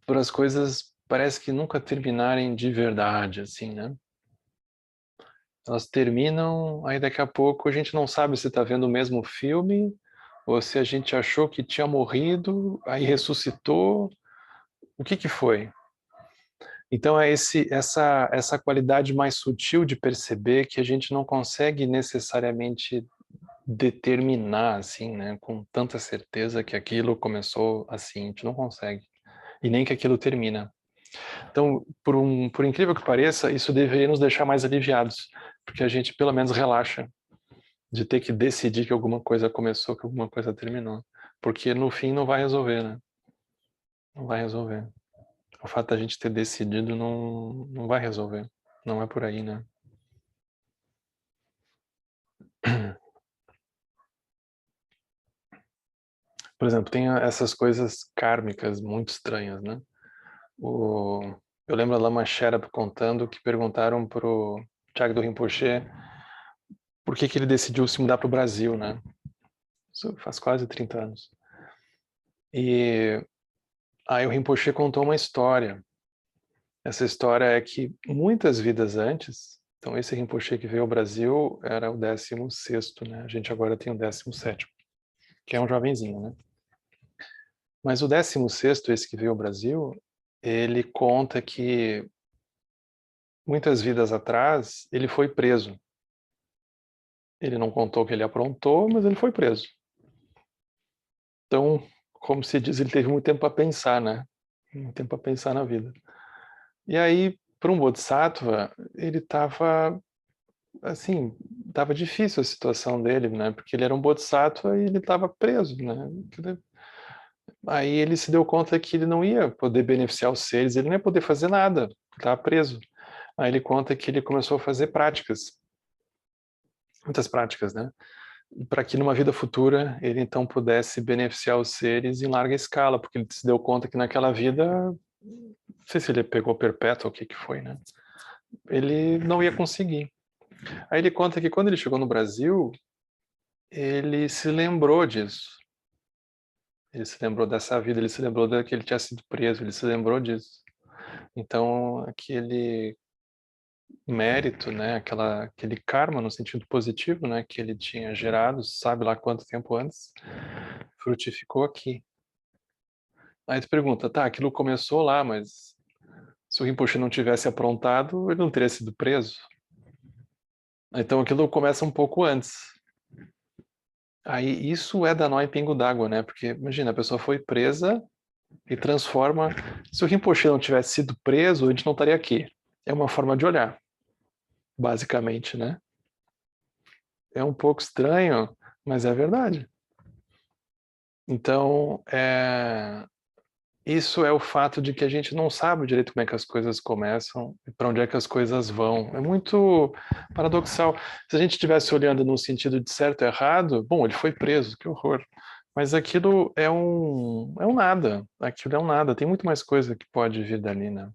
por as coisas, parece que nunca terminarem de verdade, assim, né? Elas terminam, aí daqui a pouco a gente não sabe se está vendo o mesmo filme, ou se a gente achou que tinha morrido, aí ressuscitou. O que que foi? Então é essa qualidade mais sutil de perceber que a gente não consegue necessariamente determinar, assim, né, com tanta certeza que aquilo começou assim, a gente não consegue. E nem que aquilo termina. Então, por incrível que pareça, isso deveria nos deixar mais aliviados, porque a gente pelo menos relaxa de ter que decidir que alguma coisa começou, que alguma coisa terminou. Porque no fim não vai resolver, né? Não vai resolver. O fato da gente ter decidido não vai resolver. Não é por aí, né? Por exemplo, tem essas coisas kármicas muito estranhas, né? Eu lembro a Lama Sherab contando que perguntaram pro Jagdo Rinpoche por que que ele decidiu se mudar para o Brasil, né? Isso faz quase 30 anos. E aí o Rinpoche contou uma história. Essa história é que muitas vidas antes, então esse Rinpoche que veio ao Brasil era o 16º, né? A gente agora tem o 17º, que é um jovenzinho, né? Mas o 16º, esse que veio ao Brasil, ele conta que muitas vidas atrás ele foi preso. Ele não contou o que ele aprontou, mas ele foi preso. Então, como se diz, ele teve muito tempo para pensar, né? Muito tempo para pensar na vida. E aí, para um Bodhisattva, ele estava assim, estava difícil a situação dele, né? Porque ele era um Bodhisattva e ele estava preso, né? Aí ele se deu conta que ele não ia poder beneficiar os seres, ele não ia poder fazer nada, estava preso. Aí ele conta que ele começou a fazer práticas, muitas práticas, né? Para que numa vida futura ele então pudesse beneficiar os seres em larga escala, porque ele se deu conta que naquela vida, não sei se ele pegou perpétuo ou o que que foi, né? Ele não ia conseguir. Aí ele conta que quando ele chegou no Brasil, ele se lembrou disso. Ele se lembrou dessa vida, ele se lembrou que ele tinha sido preso, ele se lembrou disso. Então, aquele mérito, né, aquele karma no sentido positivo, né, que ele tinha gerado, sabe lá quanto tempo antes, frutificou aqui. Aí tu pergunta, tá, aquilo começou lá, mas se o Rinpoche não tivesse aprontado, ele não teria sido preso. Então aquilo começa um pouco antes. Aí isso é dar nó em pingo d'água, né? Porque imagina, a pessoa foi presa e transforma. Se o Rinpoche não tivesse sido preso, a gente não estaria aqui. É uma forma de olhar, basicamente, né? É um pouco estranho, mas é verdade. Então, isso é o fato de que a gente não sabe direito como é que as coisas começam e para onde é que as coisas vão. É muito paradoxal. Se a gente estivesse olhando no sentido de certo e errado, bom, ele foi preso, que horror. Mas aquilo é um nada. Aquilo é um nada. Tem muito mais coisa que pode vir dali, né?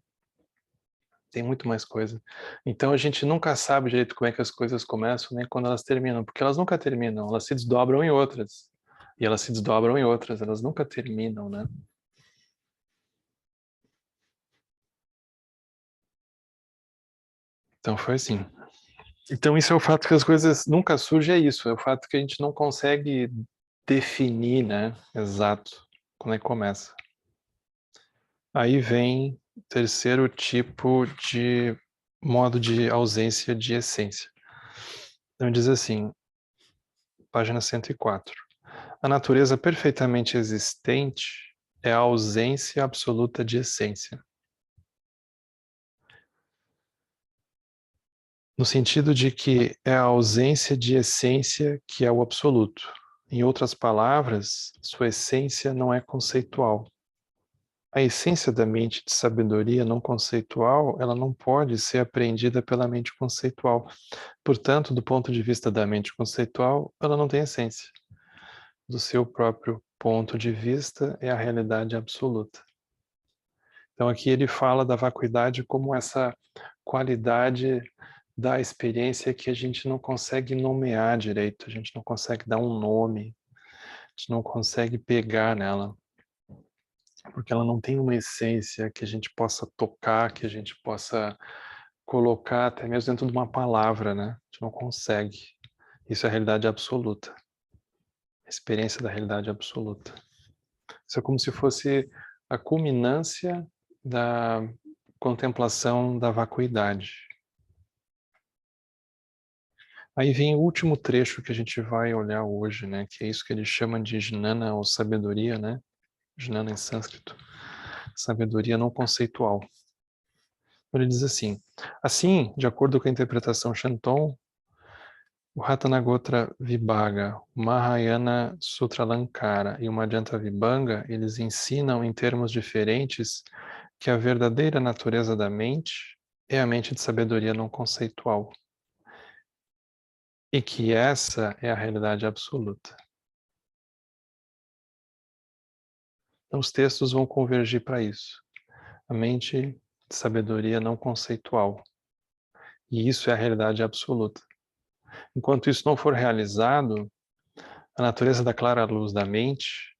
Tem muito mais coisa. Então a gente nunca sabe direito como é que as coisas começam, nem quando elas terminam, porque elas nunca terminam, elas se desdobram em outras. E elas se desdobram em outras, elas nunca terminam, né? Então foi assim. Então isso é o fato que as coisas nunca surgem, é isso, é o fato que a gente não consegue definir, né, exato, quando é que começa. Aí vem o terceiro tipo de modo de ausência de essência. Então diz assim, página 104. A natureza perfeitamente existente é a ausência absoluta de essência. No sentido de que é a ausência de essência que é o absoluto. Em outras palavras, sua essência não é conceitual. A essência da mente de sabedoria não conceitual, ela não pode ser apreendida pela mente conceitual. Portanto, do ponto de vista da mente conceitual, ela não tem essência. Do seu próprio ponto de vista, é a realidade absoluta. Então, aqui ele fala da vacuidade como essa qualidade da experiência que a gente não consegue nomear direito, a gente não consegue dar um nome, a gente não consegue pegar nela, porque ela não tem uma essência que a gente possa tocar, que a gente possa colocar até mesmo dentro de uma palavra, né? A gente não consegue. Isso é a realidade absoluta. A experiência da realidade absoluta. Isso é como se fosse a culminância da contemplação da vacuidade. Aí vem o último trecho que a gente vai olhar hoje, né? Que é isso que ele chama de jnana ou sabedoria, né? Jnana em sânscrito. Sabedoria não conceitual. Ele diz assim, de acordo com a interpretação Shanton, o Ratanagotra Vibhaga, o Mahayana Sutralankara e o Madhyanta Vibhanga, eles ensinam em termos diferentes que a verdadeira natureza da mente é a mente de sabedoria não conceitual. E que essa é a realidade absoluta. Então, os textos vão convergir para isso. A mente de sabedoria não conceitual. E isso é a realidade absoluta. Enquanto isso não for realizado, a natureza da clara luz da mente,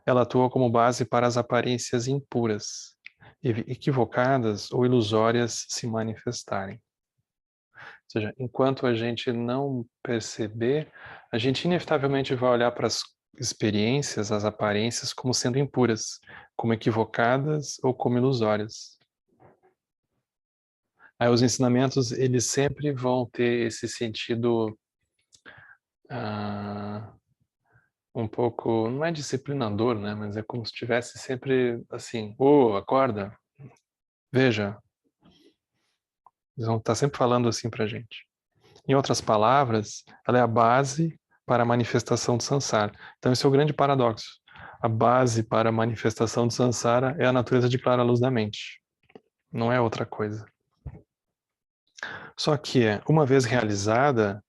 ela atua como base para as aparências impuras, equivocadas ou ilusórias se manifestarem. Ou seja, enquanto a gente não perceber, a gente inevitavelmente vai olhar para as experiências, as aparências, como sendo impuras, como equivocadas ou como ilusórias. Aí os ensinamentos, eles sempre vão ter esse sentido um pouco, não é disciplinador, né? Mas é como se estivesse sempre assim, acorda, veja. Eles vão estar sempre falando assim pra gente. Em outras palavras, ela é a base para a manifestação do samsara. Então esse é o grande paradoxo. A base para a manifestação do samsara é a natureza de clara luz da mente. Não é outra coisa. Só que, uma vez realizada,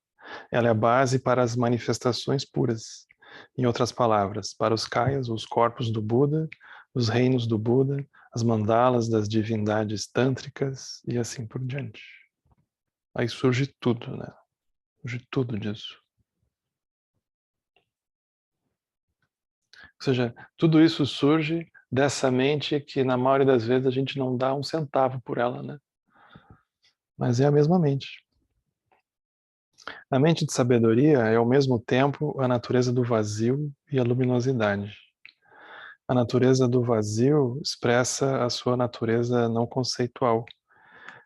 ela é a base para as manifestações puras. Em outras palavras, para os kayas, os corpos do Buda, os reinos do Buda, as mandalas das divindades tântricas e assim por diante. Aí surge tudo, né? Surge tudo disso. Ou seja, tudo isso surge dessa mente que na maioria das vezes a gente não dá um centavo por ela, né? Mas é a mesma mente. A mente de sabedoria é ao mesmo tempo a natureza do vazio e a luminosidade. A natureza do vazio expressa a sua natureza não conceitual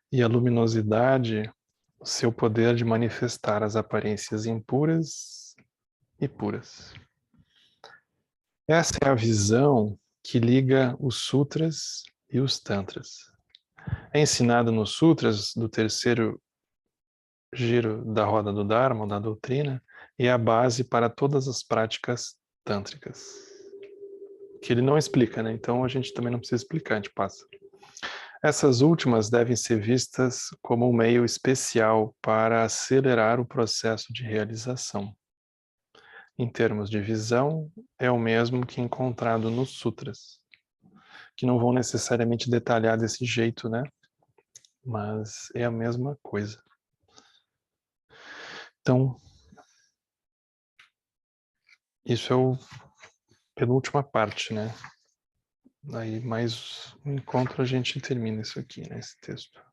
e a luminosidade, o seu poder de manifestar as aparências impuras e puras. Essa é a visão que liga os sutras e os tantras. É ensinada nos sutras do terceiro giro da roda do Dharma, da doutrina, e é a base para todas as práticas tântricas. Que ele não explica, né? Então a gente também não precisa explicar, a gente passa. Essas últimas devem ser vistas como um meio especial para acelerar o processo de realização. Em termos de visão, é o mesmo que encontrado nos sutras, que não vão necessariamente detalhar desse jeito, né? Mas é a mesma coisa. Então, isso é o penúltima parte, né? Aí mais um encontro a gente termina isso aqui, né? Esse texto.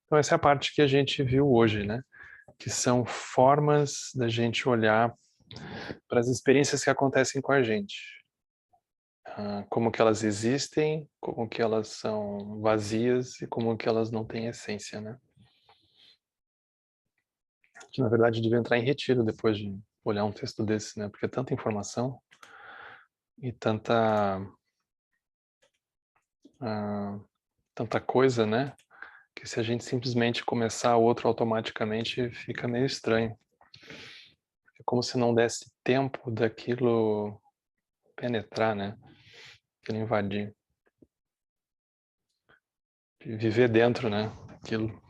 Então essa é a parte que a gente viu hoje, né? Que são formas da gente olhar para as experiências que acontecem com a gente. Como que elas existem, como que elas são vazias e como que elas não têm essência, né? Que na verdade devia entrar em retiro depois de olhar um texto desse, né? Porque é tanta informação e tanta coisa, né? Que se a gente simplesmente começar outro automaticamente fica meio estranho. É como se não desse tempo daquilo penetrar, né? Aquilo invadir. viver dentro, né? Aquilo.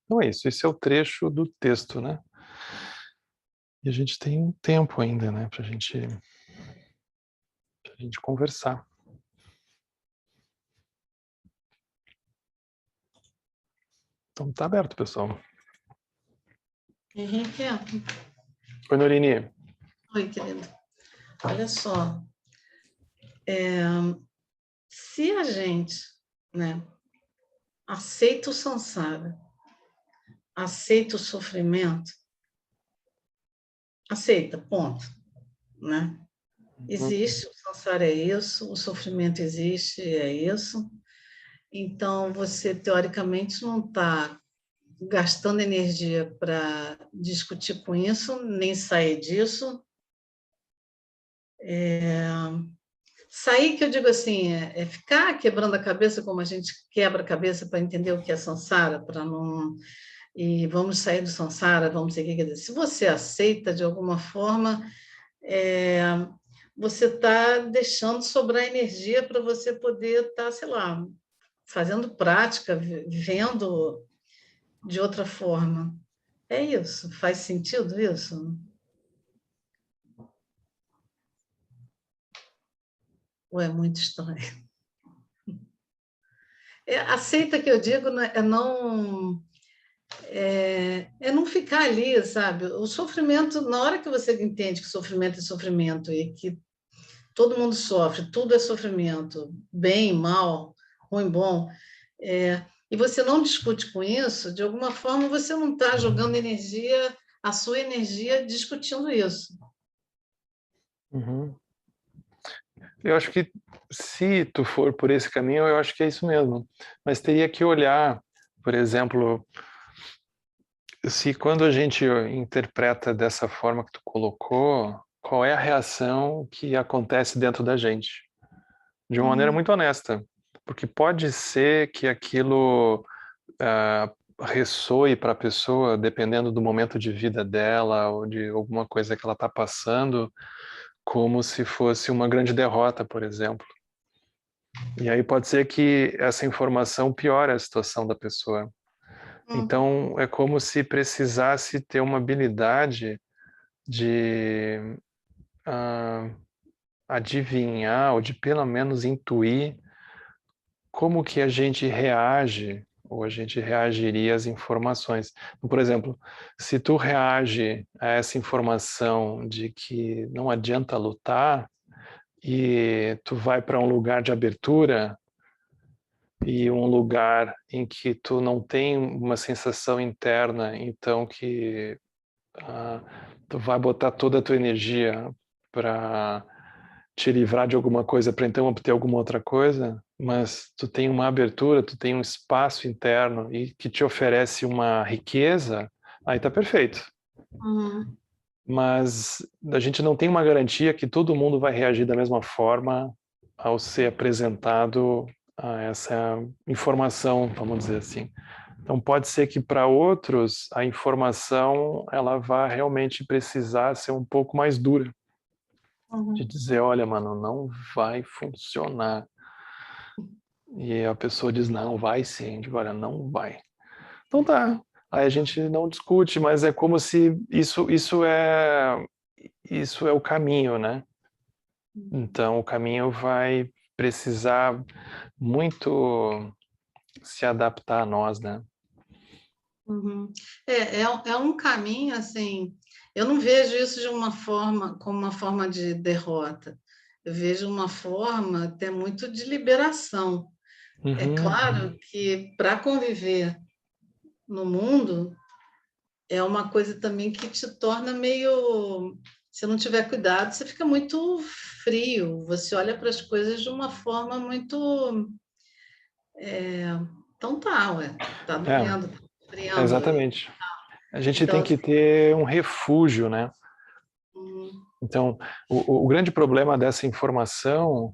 Então é isso, esse é o trecho do texto, né? E a gente tem um tempo ainda, né, pra gente conversar. Então tá aberto, pessoal. Henrique, Oi, Norini. oi, querido. Olha só, se a gente, né, aceita o samsara, aceita o sofrimento, aceita, ponto, né? Existe, o samsara é isso, o sofrimento existe, é isso. Então, você, teoricamente, não está gastando energia para discutir com isso, nem sair disso. Sair, que eu digo assim, é ficar quebrando a cabeça como a gente quebra a cabeça para entender o que é samsara, para não... E vamos sair do samsara, vamos seguir. Quer dizer, se você aceita de alguma forma, você está deixando sobrar energia para você poder estar, sei lá, fazendo prática, vivendo de outra forma. É isso. Faz sentido isso? Ou é muito estranho? Aceita que eu digo é não ficar ali, sabe? O sofrimento, na hora que você entende que sofrimento é sofrimento e que todo mundo sofre, tudo é sofrimento, bem, mal, ruim, bom, e você não discute com isso, de alguma forma você não está jogando energia, a sua energia discutindo isso. Uhum. Eu acho que se tu for por esse caminho, eu acho que é isso mesmo. Mas teria que olhar, por exemplo, se quando a gente interpreta dessa forma que tu colocou, qual é a reação que acontece dentro da gente? De uma maneira muito honesta. Porque pode ser que aquilo ressoe para a pessoa, dependendo do momento de vida dela ou de alguma coisa que ela está passando, como se fosse uma grande derrota, por exemplo. E aí pode ser que essa informação piore a situação da pessoa. Então é como se precisasse ter uma habilidade de adivinhar ou de pelo menos intuir como que a gente reage ou a gente reagiria às informações. Por exemplo, se tu reage a essa informação de que não adianta lutar e tu vai para um lugar de abertura e um lugar em que tu não tem uma sensação interna, então que tu vai botar toda a tua energia para te livrar de alguma coisa para então obter alguma outra coisa, mas tu tem uma abertura, tu tem um espaço interno e que te oferece uma riqueza, aí tá perfeito. Mas a gente não tem uma garantia que todo mundo vai reagir da mesma forma ao ser apresentado a essa informação, vamos dizer assim. Então pode ser que para outros a informação ela vá realmente precisar ser um pouco mais dura. De dizer, olha, mano, não vai funcionar. E a pessoa diz, não, vai sim. Eu digo, olha, não vai. Então tá. Aí a gente não discute, mas é como se isso é o caminho, né? Então o caminho vai precisar muito se adaptar a nós, né? É um caminho, assim, eu não vejo isso de uma forma, como uma forma de derrota. Eu vejo uma forma até muito de liberação. É claro que para conviver no mundo é uma coisa também que te torna meio, se não tiver cuidado, você fica muito frio, você olha para as coisas de uma forma muito, então tá, ué, tá doendo, tá sofrendo. Exatamente. A gente tem Então, que ter um refúgio, né? Então, o grande problema dessa informação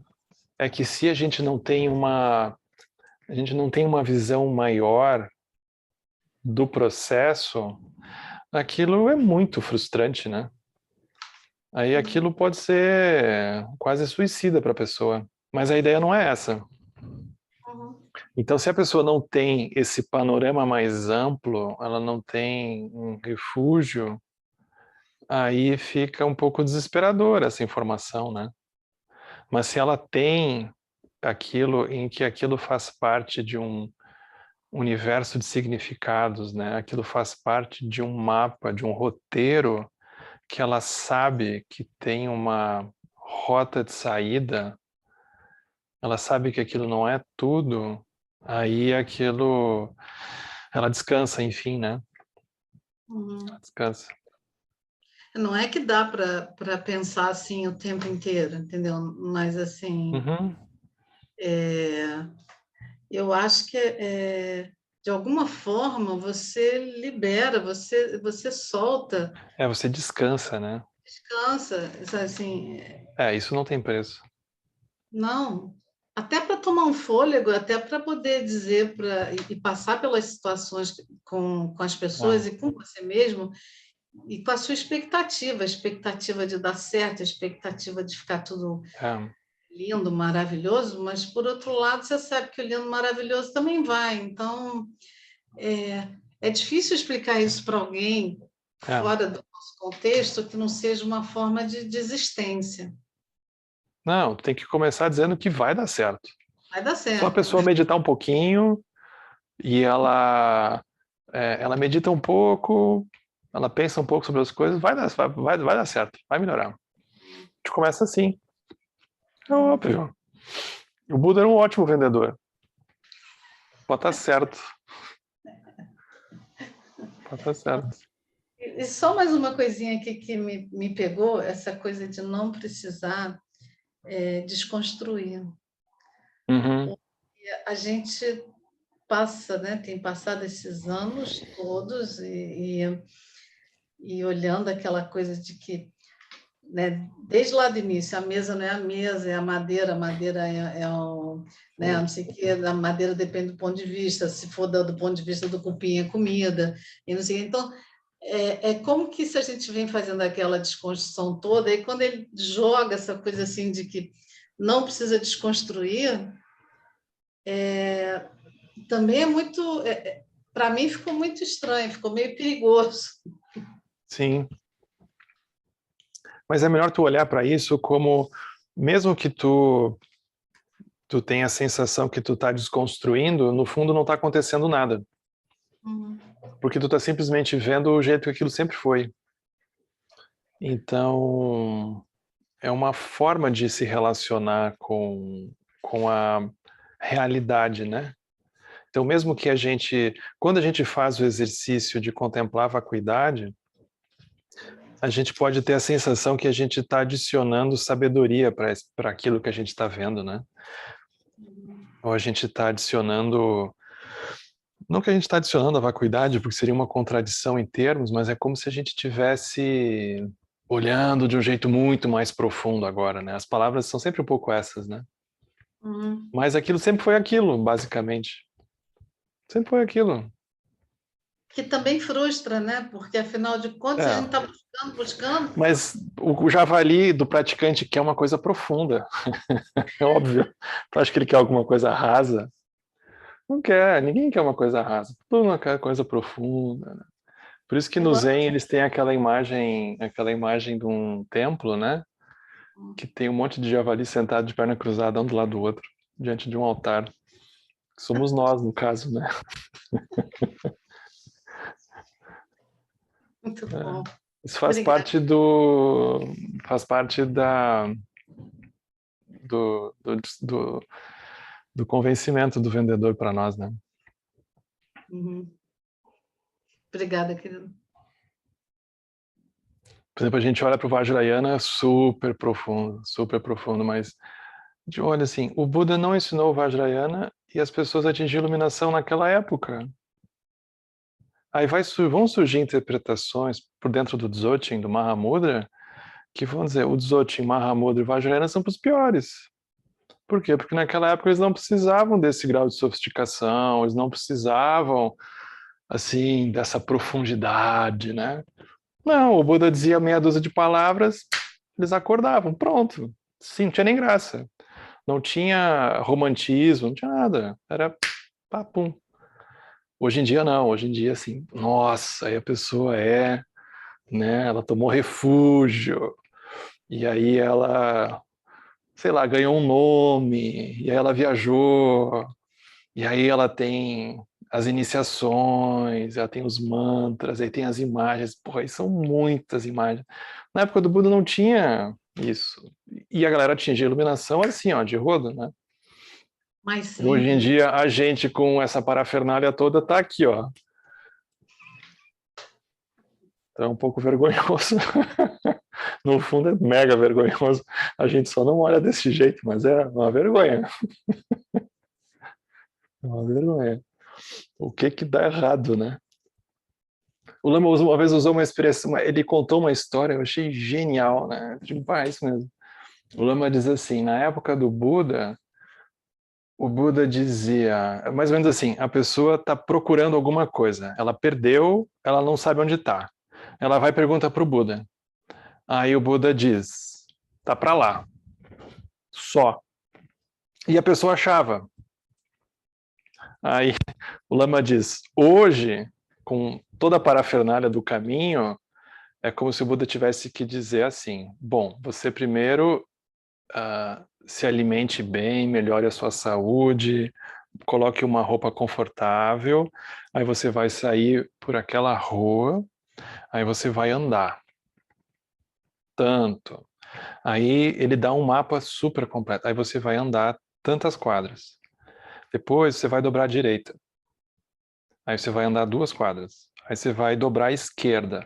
é que se a gente não tem uma visão maior do processo, aquilo é muito frustrante, né? Aí aquilo pode ser quase suicida para a pessoa. Mas a ideia não é essa. Então, se a pessoa não tem esse panorama mais amplo, ela não tem um refúgio, aí fica um pouco desesperadora essa informação, né? Mas se ela tem aquilo em que aquilo faz parte de um universo de significados, né? Aquilo faz parte de um mapa, de um roteiro que ela sabe que tem uma rota de saída, ela sabe que aquilo não é tudo, aí aquilo, ela descansa, enfim, né? Descansa. Não é que dá para pensar assim o tempo inteiro, entendeu? Mas assim, eu acho que de alguma forma você libera, você solta, Você descansa, né? descansa, assim, Isso não tem preço. não, até para tomar um fôlego, até para poder dizer e passar pelas situações com as pessoas e com você mesmo, e com a sua expectativa, a expectativa de dar certo, a expectativa de ficar tudo lindo, maravilhoso, mas por outro lado, você sabe que o lindo, maravilhoso também vai. Então, é difícil explicar isso para alguém fora do nosso contexto que não seja uma forma de desistência. Não, tem que começar dizendo que vai dar certo. Vai dar certo. Só a pessoa meditar um pouquinho e ela medita um pouco, ela pensa um pouco sobre as coisas, vai dar certo, vai melhorar. A gente começa assim. É óbvio. O Buda era um ótimo vendedor. Pode estar certo. Pode estar certo. E só mais uma coisinha aqui que me pegou, essa coisa de não precisar desconstruir. Uhum. A gente passa, né, tem passado esses anos todos e olhando aquela coisa de que, né, desde lá do início, a mesa não é a mesa, é a madeira né, não sei o quê, a madeira depende do ponto de vista, se for do ponto de vista do cupim é comida, e não sei, então é como que se a gente vem fazendo aquela desconstrução toda, e quando ele joga essa coisa assim de que não precisa desconstruir, também é muito, para mim ficou muito estranho, ficou meio perigoso. Sim. Mas é melhor tu olhar para isso como, mesmo que tu tenha a sensação que tu tá desconstruindo, no fundo não tá acontecendo nada. Porque tu tá simplesmente vendo o jeito que aquilo sempre foi. Então, é uma forma de se relacionar com a realidade, né? Então, mesmo que quando a gente faz o exercício de contemplar a vacuidade, a gente pode ter a sensação que a gente está adicionando sabedoria para aquilo que a gente está vendo, né? Ou a gente está adicionando, não que a gente está adicionando a vacuidade, porque seria uma contradição em termos, mas é como se a gente tivesse olhando de um jeito muito mais profundo agora, né? As palavras são sempre um pouco essas, né? Mas aquilo sempre foi aquilo, basicamente. Sempre foi aquilo. Que também frustra, né? Porque, afinal de contas, a gente está buscando. Mas o javali do praticante quer uma coisa profunda. É óbvio. Tu acha que ele quer alguma coisa rasa? Não quer, ninguém quer uma coisa rasa. Todo mundo quer coisa profunda, né? Por isso que no Zen eles têm aquela imagem de um templo, né? Que tem um monte de javali sentado de perna cruzada, um do lado do outro, diante de um altar. Somos nós, no caso, né? Muito bom. Isso faz parte do convencimento do vendedor para nós, né? Obrigada, querido. Por exemplo, a gente olha para o Vajrayana super profundo, mas de olho assim, o Buda não ensinou o Vajrayana e as pessoas atingiram iluminação naquela época. Aí vão surgir interpretações por dentro do Dzogchen, do Mahamudra, que vão dizer o Dzogchen, Mahamudra e Vajrayana são os piores. Por quê? Porque naquela época eles não precisavam desse grau de sofisticação, eles não precisavam, assim, dessa profundidade, né? Não, o Buda dizia meia dúzia de palavras, Eles acordavam, pronto. Sim, não tinha nem graça. Não tinha romantismo, não tinha nada. Era papum. Hoje em dia não, hoje em dia assim, nossa, aí a pessoa né, ela tomou refúgio, e aí ela, sei lá, ganhou um nome, e aí ela viajou, e aí ela tem as iniciações, ela tem os mantras, aí tem as imagens, porra, aí são muitas imagens. Na época do Buda não tinha isso. E a galera tinha de iluminação assim, ó, de rodo, né? Mais Hoje em simples. dia a gente com essa parafernália toda tá aqui, ó. Então é um pouco vergonhoso. No fundo é mega vergonhoso. A gente só não olha desse jeito, mas é uma vergonha. É uma vergonha. O que que dá errado, né? O Lama uma vez usou uma expressão, ele contou uma história, eu achei genial, né? Demais mesmo. O Lama diz assim, na época do Buda, o Buda dizia, mais ou menos assim, a pessoa está procurando alguma coisa, ela perdeu, ela não sabe onde está. Ela vai e pergunta para o Buda. Aí o Buda diz, tá para lá, só. E a pessoa achava. Aí o Lama diz, hoje, com toda a parafernália do caminho, é como se o Buda tivesse que dizer assim, bom, você primeiro se alimente bem, melhore a sua saúde, coloque uma roupa confortável, aí você vai sair por aquela rua, aí você vai andar tanto. Aí ele dá um mapa super completo. Aí você vai andar tantas quadras. Depois você vai dobrar à direita. Aí você vai andar 2 quadras. Aí você vai dobrar à esquerda.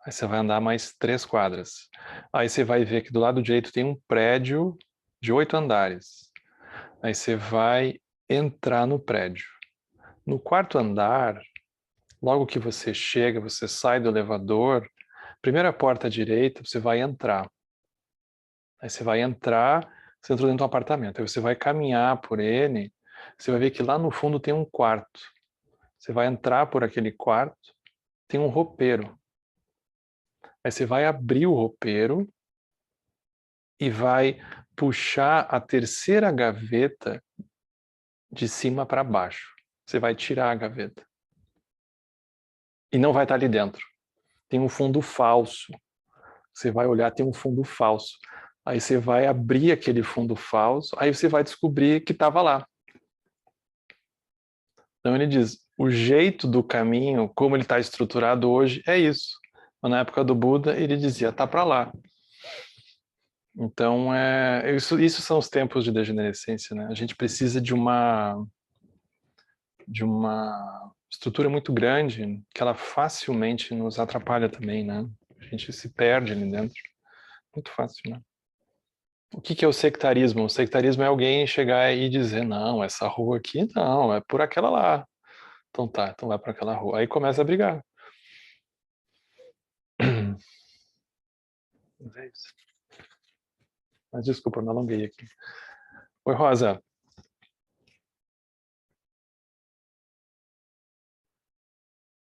Aí você vai andar mais 3 quadras. Aí você vai ver que do lado direito tem um prédio de 8 andares. Aí você vai entrar no prédio. No quarto andar, logo que você chega, você sai do elevador, primeira porta à direita, você vai entrar. Aí você vai entrar, você entrou dentro do apartamento. Aí você vai caminhar por ele, você vai ver que lá no fundo tem um quarto. Você vai entrar por aquele quarto, tem um roupeiro. Aí você vai abrir o roupeiro e vai puxar a terceira gaveta de cima para baixo. Você vai tirar a gaveta. E não vai estar ali dentro. Tem um fundo falso. Você vai olhar, tem um fundo falso. Aí você vai abrir aquele fundo falso, aí você vai descobrir que estava lá. Então ele diz, o jeito do caminho, como ele está estruturado hoje, é isso. Mas na época do Buda, ele dizia, tá para lá. Então, isso são os tempos de degenerescência, né? A gente precisa de uma estrutura muito grande, que ela facilmente nos atrapalha também, né? A gente se perde ali dentro. Muito fácil, né? O que é o sectarismo? O sectarismo é alguém chegar e dizer, não, essa rua aqui não, é por aquela lá. Então tá, então vai para aquela rua. Aí começa a brigar. Mas é isso. Mas desculpa, eu me alonguei aqui. Oi, Rosa.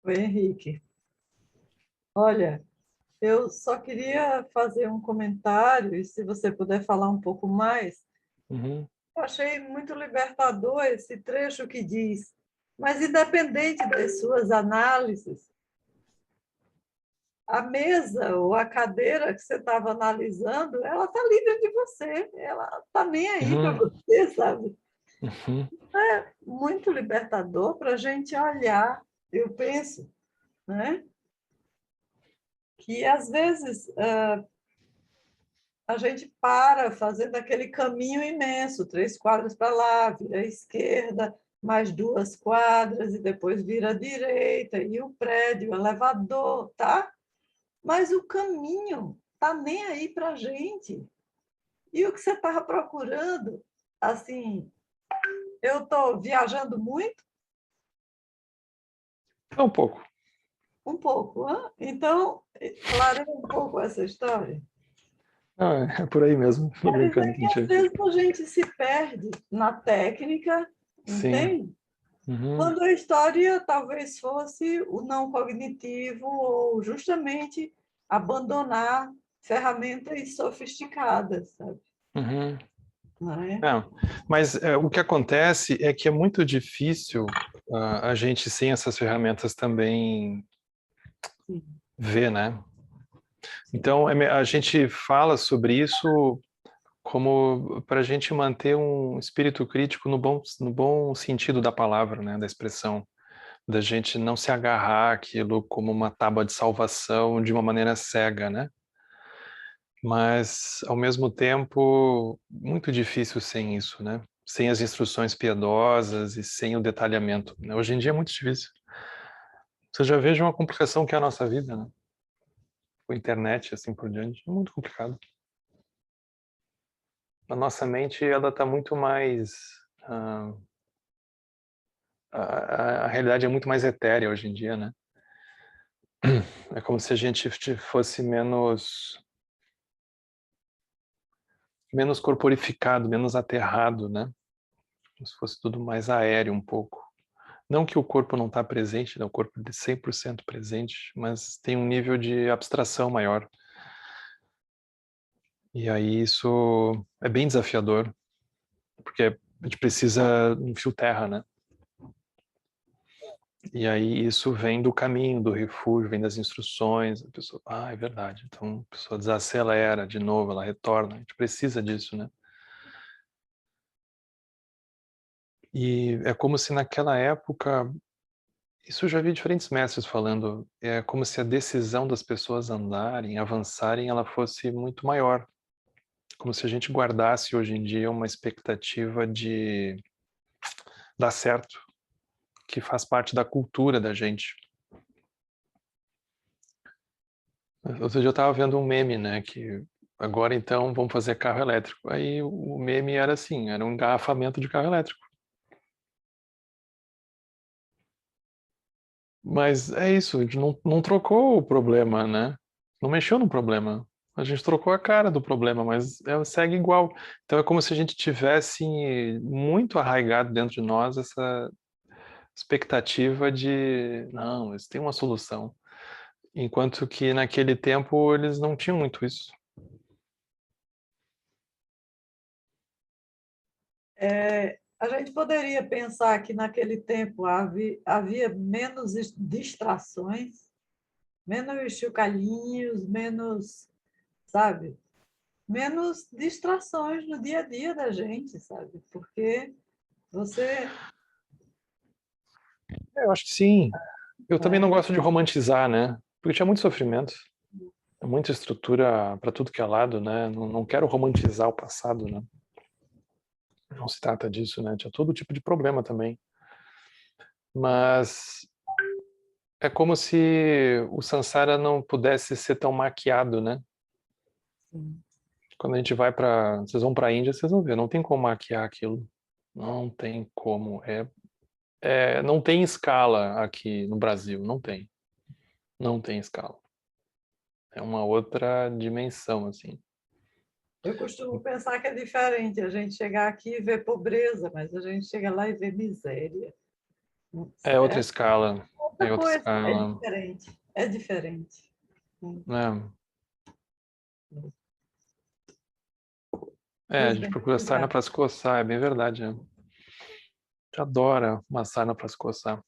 Oi, Henrique. Olha, eu só queria fazer um comentário, e se você puder falar um pouco mais, Uhum. eu achei muito libertador esse trecho que diz, mas independente das suas análises, a mesa ou a cadeira que você estava analisando, ela está ali dentro de você, ela está nem aí para Uhum. você, sabe? Uhum. É muito libertador para a gente olhar, eu penso, né? Que às vezes a gente para fazendo aquele caminho imenso, 3 quadras para lá, vira à esquerda, mais 2 quadras, e depois vira à direita, e o prédio, o elevador, tá? Mas o caminho tá nem aí para a gente. E o que você estava procurando, assim, eu estou viajando muito? É um pouco. Um pouco, hein? Então, clareia um pouco essa história. Ah, é por aí mesmo. Tô Quer brincando dizer que às contigo. vezes a gente se perde na técnica, Sim. entende? Uhum. Quando a história talvez fosse o não cognitivo ou justamente abandonar ferramentas sofisticadas, sabe? Uhum. Não é? Mas o que acontece é que é muito difícil a gente, sem essas ferramentas, também ver, né? Então, a gente fala sobre isso como para a gente manter um espírito crítico no bom sentido da palavra, né? Da expressão. Da gente não se agarrar àquilo como uma tábua de salvação de uma maneira cega, né? Mas, ao mesmo tempo, muito difícil sem isso, né? Sem as instruções piedosas e sem o detalhamento, né? Hoje em dia é muito difícil. Você já veja uma complicação que é a nossa vida, né? Com a internet, assim por diante, é muito complicado. A nossa mente, ela está muito mais... a realidade é muito mais etérea hoje em dia, né? É como se a gente fosse menos corporificado, menos aterrado, né? Como se fosse tudo mais aéreo um pouco. Não que o corpo não está presente, né? O corpo é 100% presente, mas tem um nível de abstração maior. E aí isso é bem desafiador, porque a gente precisa de um fio terra, né? E aí isso vem do caminho, do refúgio, vem das instruções. A pessoa, é verdade. Então a pessoa desacelera de novo, ela retorna. A gente precisa disso, né? E é como se naquela época, isso eu já vi diferentes mestres falando, é como se a decisão das pessoas andarem, avançarem, ela fosse muito maior. Como se a gente guardasse hoje em dia uma expectativa de dar certo, que faz parte da cultura da gente. Outro dia eu estava vendo um meme, né, que agora então vamos fazer carro elétrico. Aí o meme era assim, era um engarrafamento de carro elétrico. Mas é isso, a gente não trocou o problema, né? Não mexeu no problema. A gente trocou a cara do problema, mas segue igual. Então é como se a gente tivesse muito arraigado dentro de nós essa expectativa de, não, eles têm uma solução. Enquanto que naquele tempo eles não tinham muito isso. A gente poderia pensar que naquele tempo havia menos distrações, menos chocalhinhos, menos, sabe? Menos distrações no dia a dia da gente, sabe? Porque você... Eu acho que sim. Eu também não gosto de romantizar, né? Porque tinha muito sofrimento, muita estrutura para tudo que é lado, né? Não quero romantizar o passado, né? Não se trata disso, né? Tinha todo tipo de problema também. Mas é como se o Sansara não pudesse ser tão maquiado, né? Sim. Quando a gente vai para... Vocês vão para a Índia, vocês vão ver. Não tem como maquiar aquilo. Não tem como. Não tem escala aqui no Brasil. Não tem. Não tem escala. É uma outra dimensão, assim. Eu costumo pensar que é diferente a gente chegar aqui e ver pobreza, mas a gente chega lá e vê miséria. É outra escala. É Outra outra coisa, é escala. diferente. É diferente. A Pois gente bem, procura sarna para se coçar, é bem verdade. A gente adora uma sarna para se coçar.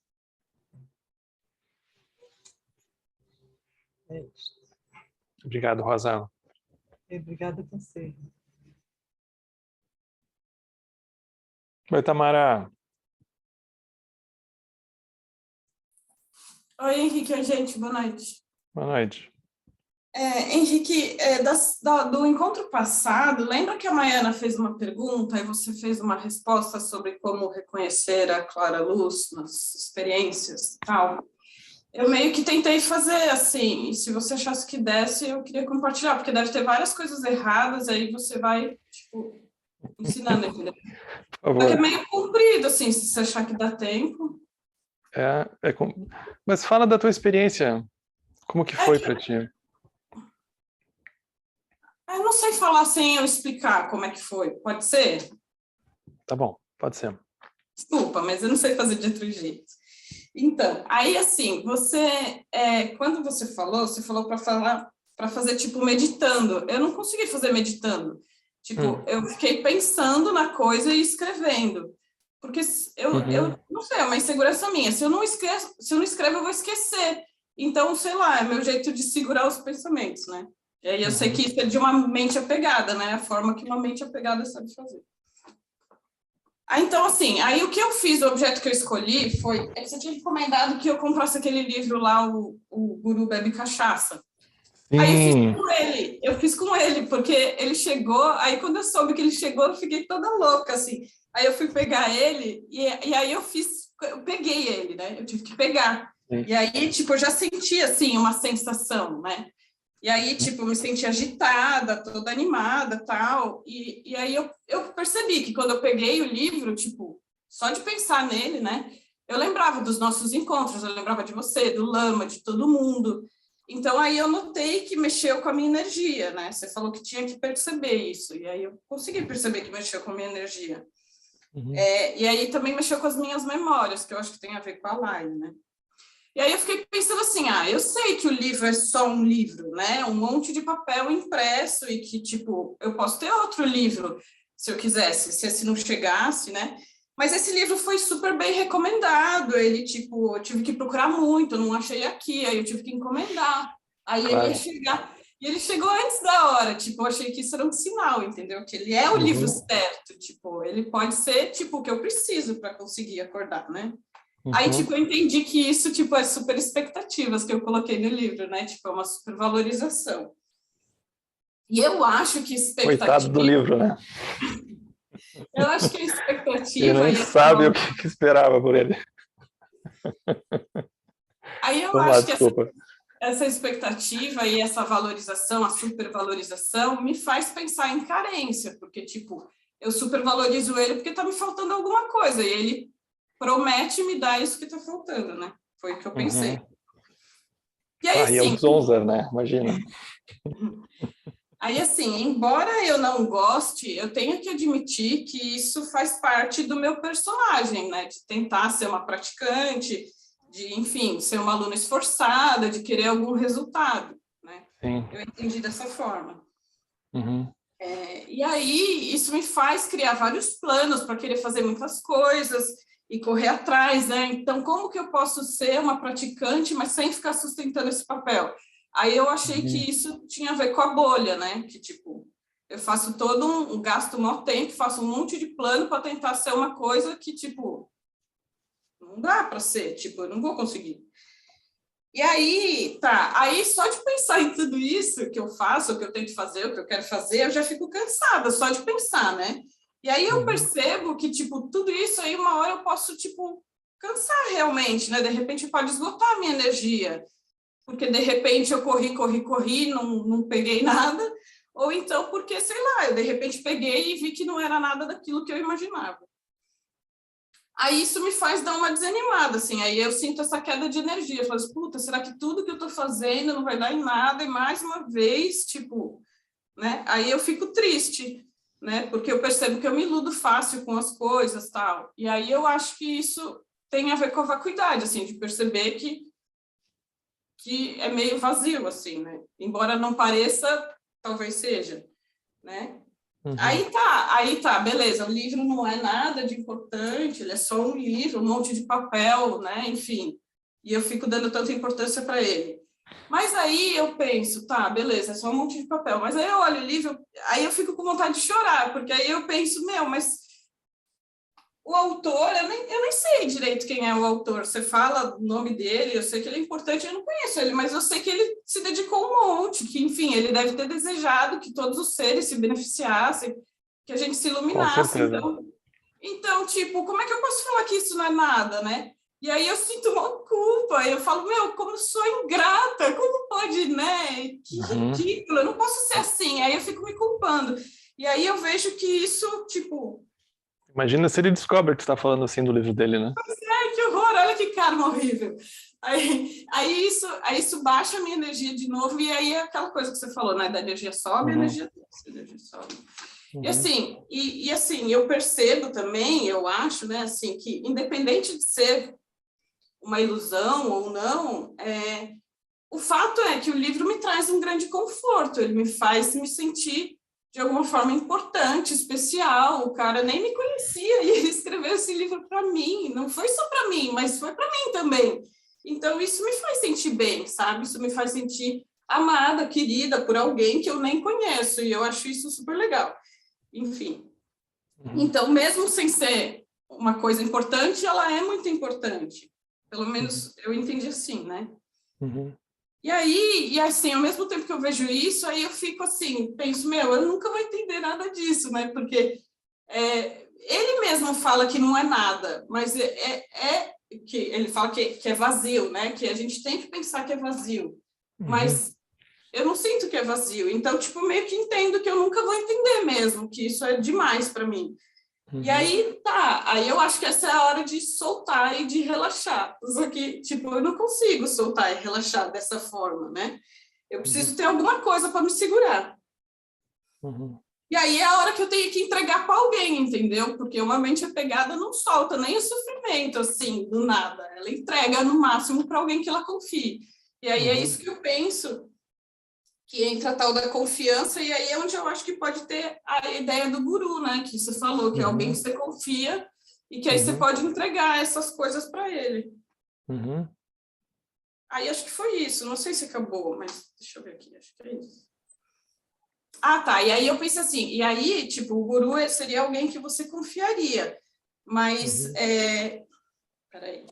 é isso. Obrigado, Rosa. Obrigada a você. Oi, Tamara. Oi, Henrique. Oi, gente. Boa noite. Boa noite. Henrique, do encontro passado, lembra que a Maiana fez uma pergunta e você fez uma resposta sobre como reconhecer a clara luz nas experiências e tal? Eu meio que tentei fazer assim, e se você achasse que desse, eu queria compartilhar, porque deve ter várias coisas erradas, aí você vai, tipo, ensinando, entendeu? Por Só que é favor. meio comprido, assim, se você achar que dá tempo. Mas fala da tua experiência. Como que foi para ti? Eu não sei falar sem eu explicar como é que foi. Pode ser? Tá bom, pode ser. Desculpa, mas eu não sei fazer de outro jeito. Então, aí assim, quando você falou para para fazer, tipo, meditando. Eu não consegui fazer meditando. Tipo, eu fiquei pensando na coisa e escrevendo. Porque eu não sei, é uma insegurança minha. Se eu não escrevo, eu vou esquecer. Então, sei lá, é meu jeito de segurar os pensamentos, né? E aí eu sei que isso é de uma mente apegada, né? A forma que uma mente apegada sabe fazer. Então, assim, aí o que eu fiz, o objeto que eu escolhi foi... Você tinha recomendado que eu comprasse aquele livro lá, o Guru Bebe Cachaça. Sim. Aí eu fiz com ele, porque ele chegou, aí quando eu soube que ele chegou, eu fiquei toda louca, assim. Aí eu fui pegar ele, e aí eu peguei ele, né? Eu tive que pegar. Sim. E aí, tipo, eu já senti, assim, uma sensação, né? E aí, tipo, eu me senti agitada, toda animada, tal. E aí eu percebi que quando eu peguei o livro, tipo, só de pensar nele, né? Eu lembrava dos nossos encontros, eu lembrava de você, do Lama, de todo mundo. Então, aí eu notei que mexeu com a minha energia, né? Você falou que tinha que perceber isso. E aí eu consegui perceber que mexeu com a minha energia. E aí também mexeu com as minhas memórias, que eu acho que tem a ver com a Lai, né? E aí eu fiquei pensando assim, eu sei que o livro é só um livro, né? Um monte de papel impresso e que, tipo, eu posso ter outro livro, se eu quisesse, se esse não chegasse, né? Mas esse livro foi super bem recomendado, ele, tipo, eu tive que procurar muito, eu não achei aqui, aí eu tive que encomendar. Aí ele ia chegar, e ele chegou antes da hora, tipo, eu achei que isso era um sinal, entendeu? Que ele é o livro certo, tipo, ele pode ser, tipo, o que eu preciso para conseguir acordar, né? Aí, tipo, eu entendi que isso, tipo, é super expectativas que eu coloquei no livro, né? Tipo, é uma super valorização. E eu acho que expectativa... Coitado do livro, né? Eu acho que a expectativa... Ele nem sabe o que esperava por ele. Aí eu acho que essa expectativa e essa valorização, a supervalorização, me faz pensar em carência, porque, tipo, eu supervalorizo ele porque tá me faltando alguma coisa, e ele promete me dar isso que tá faltando, né? Foi o que eu pensei. E aí, assim... é o Zonza, né? Imagina. Aí, assim, embora eu não goste, eu tenho que admitir que isso faz parte do meu personagem, né? De tentar ser uma praticante, de, enfim, ser uma aluna esforçada, de querer algum resultado, né? Sim. Eu entendi dessa forma. E aí, isso me faz criar vários planos para querer fazer muitas coisas e correr atrás, né? Então, como que eu posso ser uma praticante, mas sem ficar sustentando esse papel? Aí eu achei que isso tinha a ver com a bolha, né? Que, tipo, eu faço todo um gasto maior tempo, faço um monte de plano para tentar ser uma coisa que, tipo, não dá para ser, tipo, eu não vou conseguir. E aí, aí só de pensar em tudo isso que eu faço, o que eu tento fazer, o que eu quero fazer, eu já fico cansada só de pensar, né? E aí eu percebo que, tipo, tudo isso aí, uma hora eu posso, tipo, cansar realmente, né? De repente pode esgotar a minha energia, porque de repente eu corri, não peguei nada, ou então porque, sei lá, eu de repente peguei e vi que não era nada daquilo que eu imaginava. Aí isso me faz dar uma desanimada, assim, aí eu sinto essa queda de energia, eu falo assim, puta, será que tudo que eu tô fazendo não vai dar em nada? E mais uma vez, tipo, né? Aí eu fico triste, né? Porque eu percebo que eu me iludo fácil com as coisas, tal. E aí eu acho que isso tem a ver com a vacuidade, assim, de perceber que é meio vazio, assim, né? Embora não pareça, talvez seja, né? Aí tá, beleza, o livro não é nada de importante, ele é só um livro, um monte de papel, né? Enfim, e eu fico dando tanta importância para ele. Mas aí eu penso, tá, beleza, é só um monte de papel, mas aí eu olho o livro, aí eu fico com vontade de chorar, porque aí eu penso, mas o autor, eu nem sei direito quem é o autor. Você fala o nome dele, eu sei que ele é importante, eu não conheço ele, mas eu sei que ele se dedicou um monte, que, enfim, ele deve ter desejado que todos os seres se beneficiassem, que a gente se iluminasse. Então, tipo, como é que eu posso falar que isso não é nada, né? E aí eu sinto uma culpa, eu falo, como eu sou ingrata, como pode, né? Que ridículo, eu não posso ser assim. Aí eu fico me culpando. E aí eu vejo que isso, tipo... Imagina se ele descobre que você está falando assim do livro dele, né? Ai, que horror, olha que karma horrível. Aí isso baixa a minha energia de novo, e aí é aquela coisa que você falou, né? Da energia sobe, a energia sobe. E assim, eu percebo também, eu acho, né, assim, que independente de ser uma ilusão ou não, o fato é que o livro me traz um grande conforto, ele me faz me sentir de alguma forma importante, especial. O cara nem me conhecia e ele escreveu esse livro para mim. Não foi só para mim, mas foi para mim também. Então, isso me faz sentir bem, sabe? Isso me faz sentir amada, querida por alguém que eu nem conheço. E eu acho isso super legal. Enfim. Então, mesmo sem ser uma coisa importante, ela é muito importante. Pelo menos eu entendi assim, né? E aí, e assim, ao mesmo tempo que eu vejo isso, aí eu fico assim, penso, meu, eu nunca vou entender nada disso, né? Porque ele mesmo fala que não é nada, mas que ele fala que é vazio, né? Que a gente tem que pensar que é vazio. Mas eu não sinto que é vazio. Então, tipo, meio que entendo que eu nunca vou entender mesmo, que isso é demais para mim. E aí, tá, aí eu acho que essa é a hora de soltar e de relaxar. Só que, tipo, eu não consigo soltar e relaxar dessa forma, né? Eu preciso ter alguma coisa para me segurar. E aí é a hora que eu tenho que entregar para alguém, entendeu? Porque uma mente apegada não solta nem o sofrimento, assim, do nada. Ela entrega, no máximo, para alguém que ela confie. E aí é isso que eu penso, que entra a tal da confiança, e aí é onde eu acho que pode ter a ideia do guru, né? Que você falou, que é alguém que você confia e que aí você pode entregar essas coisas para ele. Aí acho que foi isso, não sei se acabou, mas deixa eu ver aqui, acho que é isso. Ah, tá, e aí eu penso assim, e aí, tipo, o guru seria alguém que você confiaria, mas, peraí.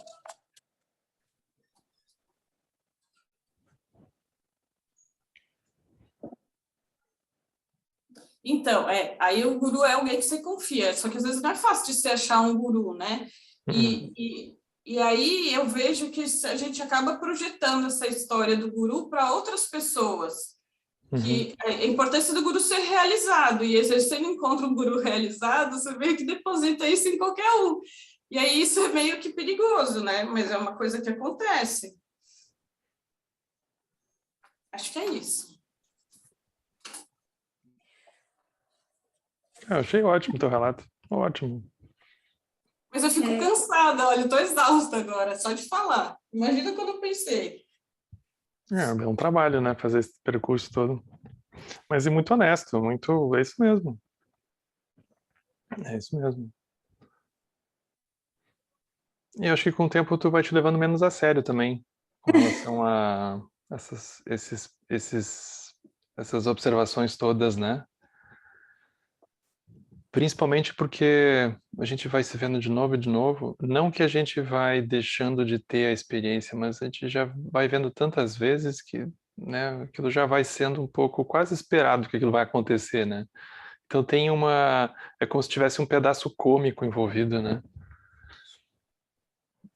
Então, aí o guru é alguém que você confia, só que às vezes não é fácil de você achar um guru, né? E aí eu vejo que a gente acaba projetando essa história do guru para outras pessoas, que a importância do guru ser realizado, e às vezes você não encontra um guru realizado, você meio que deposita isso em qualquer um. E aí isso é meio que perigoso, né? Mas é uma coisa que acontece. Acho que é isso. Eu achei ótimo o teu relato. Ótimo. Mas eu fico cansada, olha, eu estou exausta agora, só de falar. Imagina quando eu pensei. É um trabalho, né? Fazer esse percurso todo. Mas é muito honesto, muito... É isso mesmo. É isso mesmo. E eu acho que com o tempo tu vai te levando menos a sério também, com relação a essas observações todas, né? Principalmente porque a gente vai se vendo de novo e de novo. Não que a gente vai deixando de ter a experiência, mas a gente já vai vendo tantas vezes que, né, aquilo já vai sendo um pouco quase esperado que aquilo vai acontecer, né? Então tem uma... É como se tivesse um pedaço cômico envolvido, né?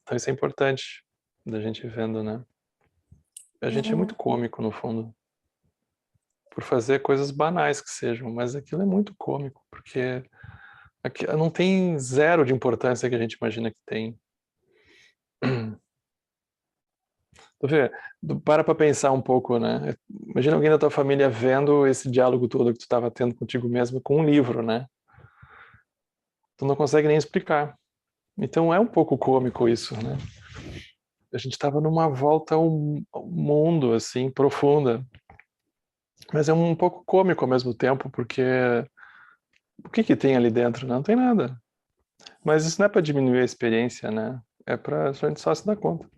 Então isso é importante da gente vendo, né? A gente é muito cômico, no fundo. Por fazer coisas banais que sejam, mas aquilo é muito cômico, porque aqui não tem zero de importância que a gente imagina que tem. Tu vê, para pensar um pouco, né? Imagina alguém da tua família vendo esse diálogo todo que tu estava tendo contigo mesmo com um livro, né? Tu não consegue nem explicar. Então é um pouco cômico isso, né? A gente estava numa volta ao mundo, assim, profunda. Mas é um pouco cômico ao mesmo tempo, porque o que tem ali dentro, né? Não tem nada. Mas isso não é para diminuir a experiência, né? É para a gente só se dar conta.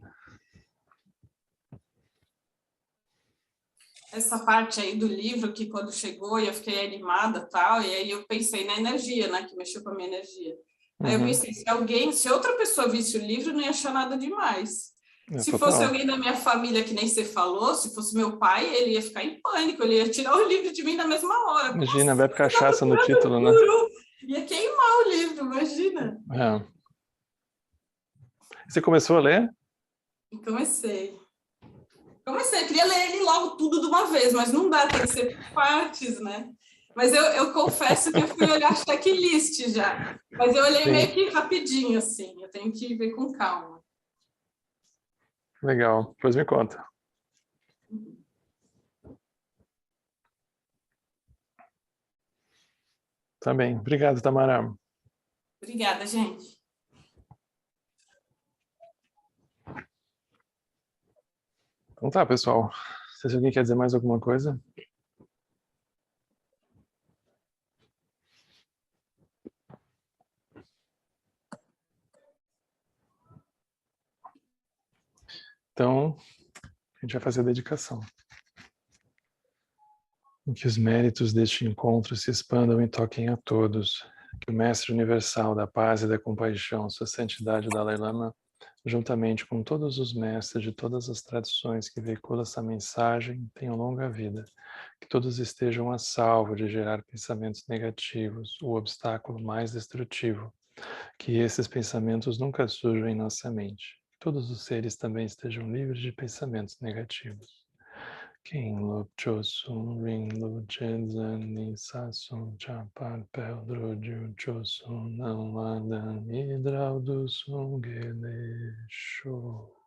Essa parte aí do livro, que quando chegou eu fiquei animada tal, e aí eu pensei na energia, né? Que mexeu com a minha energia. Aí eu pensei, se outra pessoa visse o livro, não ia achar nada demais. Se Total. fosse alguém da minha família, que nem você falou, se fosse meu pai, ele ia ficar em pânico, ele ia tirar o livro de mim na mesma hora. Imagina, bebe cachaça no título, né? Ia queimar o livro, imagina. Você começou a ler? Comecei, eu queria ler ele logo tudo de uma vez, mas não dá, tem que ser por partes, né? Mas eu confesso que eu fui olhar checklist já. Mas eu olhei meio que rapidinho, assim. Eu tenho que ver com calma. Legal. Depois me conta. Tá bem. Obrigado, Tamara. Obrigada, gente. Então Então tá, pessoal. Se alguém quer dizer mais alguma coisa. Então, a gente vai fazer a dedicação. Que os méritos deste encontro se expandam e toquem a todos. Que o Mestre Universal da Paz e da Compaixão, Sua Santidade Dalai Lama, juntamente com todos os mestres de todas as tradições que veiculam essa mensagem, tenham longa vida. Que todos estejam a salvo de gerar pensamentos negativos, o obstáculo mais destrutivo. Que esses pensamentos nunca surjam em nossa mente. Que todos os seres também estejam livres de pensamentos negativos. King Luk Chosun Ring Lu Chenzan Ni Sasun Chapar Peldro Ju Chosun Nan Ladan Hidrau do Sung Ele Show.